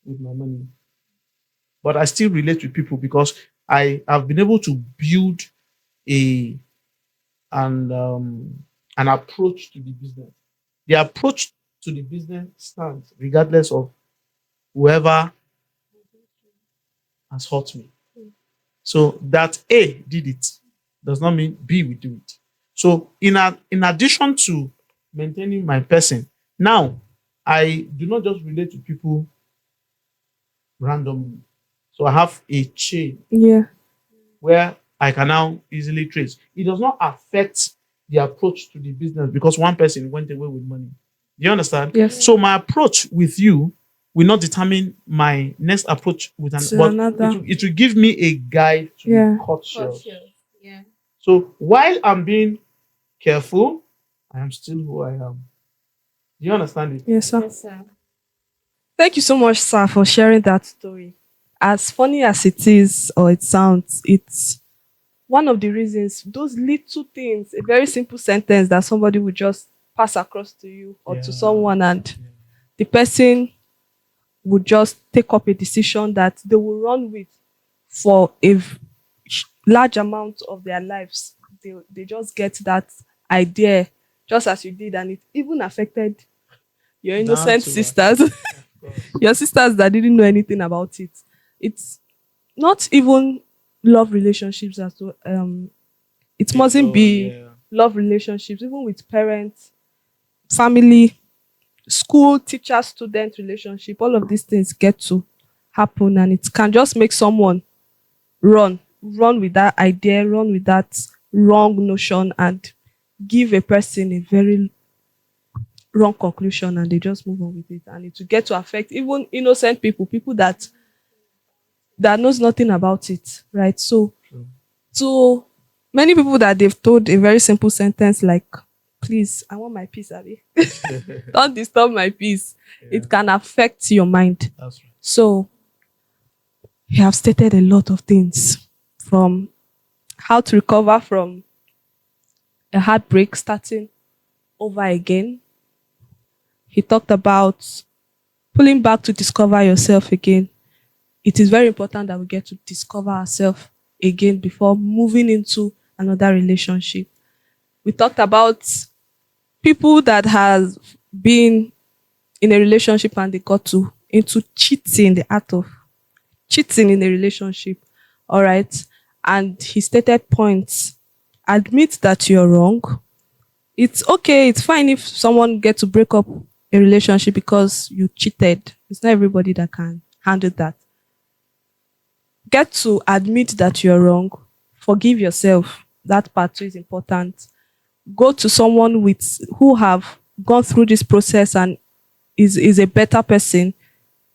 with my money, but I still relate with people because I have been able to build a and an approach to the business. The approach to the business stands regardless of whoever has hurt me. So that A did it does not mean B will do it. So in addition to maintaining my person, now I do not just relate to people randomly. So I have a chain Yeah. where I can now easily trace. It does not affect the approach to the business because one person went away with money. Do you understand? Yes. So my approach with you will not determine my next approach with an To but another. it will give me a guide to Yeah. be cautious. Yeah. So while I'm being careful, I am still who I am. Do you understand it? Yes, sir. Yes, sir. Thank you so much, sir, for sharing that story. As funny as it is or it sounds, it's one of the reasons, those little things, a very simple sentence that somebody would just pass across to you or to Yeah. someone, and the person would just take up a decision that they will run with for large amount of their lives. They just get that idea just as you did, and it even affected your Down innocent to sisters, Of course. your sisters that didn't know anything about it. It's not even love relationships as well. It mustn't be Yeah. love relationships, even with parents, family, school, teacher, student relationship. All of these things get to happen, and it can just make someone run with that idea, run with that wrong notion, and give a person a very wrong conclusion, and they just move on with it, and it will get to affect even innocent people, people that knows nothing about it, right? So True. to many people that they've told a very simple sentence like, please, I want my peace, Abby. Don't disturb my peace. Yeah. It can affect your mind. That's right. So you have stated a lot of things, from how to recover from a heartbreak, starting over again. He talked about pulling back to discover yourself again. It is very important that we get to discover ourselves again before moving into another relationship. We talked about people that has been in a relationship and they got to into cheating, the act of cheating in a relationship. All right. And he stated points. Admit that you're wrong. It's okay, it's fine if someone gets to break up a relationship because you cheated. It's not everybody that can handle that. Get to admit that you're wrong. Forgive yourself. That part too is important. Go to someone with who have gone through this process and is a better person.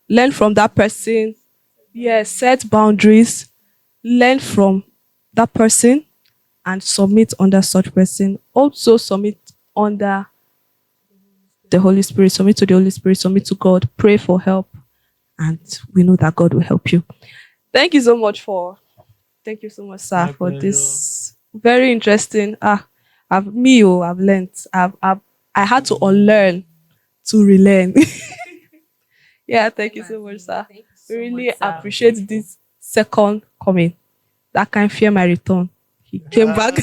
Learn from that person. Yes, set boundaries. Learn from that person and submit under such person. Also submit under the Holy Spirit. Submit to the Holy Spirit. Submit to God. Pray for help. And we know that God will help you. Thank you so much, sir, My for pleasure. this very interesting. I've learned. I had to unlearn to relearn. Yeah, thank you so much, sir. Thank you We so really much, sir. appreciate this second coming. That can fear my return. He came back.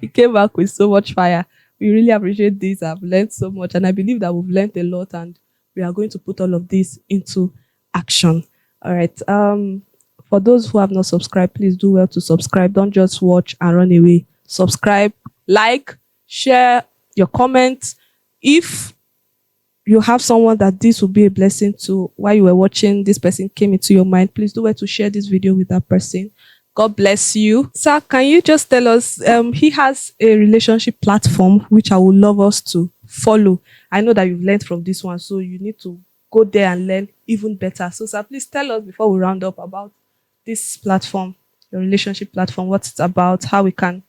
He came back with so much fire. We really appreciate this. I've learned so much, and I believe that we've learned a lot, and we are going to put all of this into action. All right. For those who have not subscribed, please do well to subscribe. Don't just watch and run away. Subscribe, like, share your comments. If you have someone that this will be a blessing to while you were watching, this person came into your mind, please do well to share this video with that person. God bless you. Sir, can you just tell us, he has a relationship platform which I would love us to follow. I know that you've learned from this one, so you need to go there and learn even better. So sir, please tell us before we round up about this platform, your relationship platform, what it's about, how we can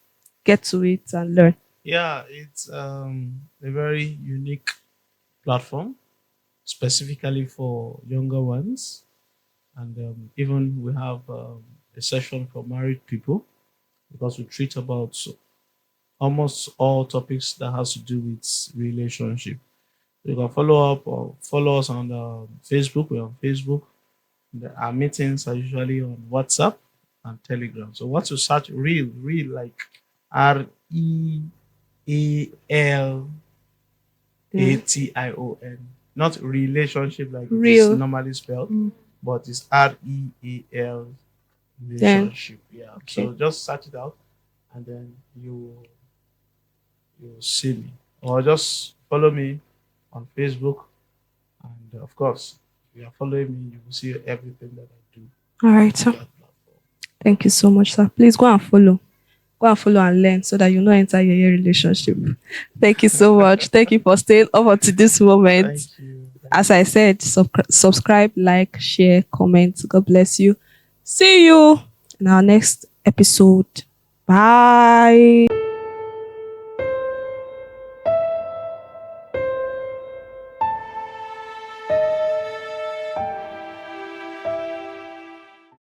get to it and learn. Yeah, it's a very unique platform specifically for younger ones, and even we have a session for married people because we treat about almost all topics that has to do with relationship. You can follow up or follow us on Facebook. We're on Facebook. Our meetings are usually on WhatsApp and Telegram. So once you search real like REAL, Yeah. RELATION. Not relationship like it is Real. normally spelled, Mm. but it's REAL Then relationship. Yeah. okay. So just search it out and then you'll see me. Or just follow me on Facebook. And of course, if you are following me, you will see everything that I do All right, on sir. that platform. Thank you so much, sir. Please go and follow. Go and follow and learn so that you not enter your relationship. Thank you so much. Thank you for staying up until this moment. Thank you. As I said, subscribe, like, share, comment. God bless you. See you in our next episode. Bye.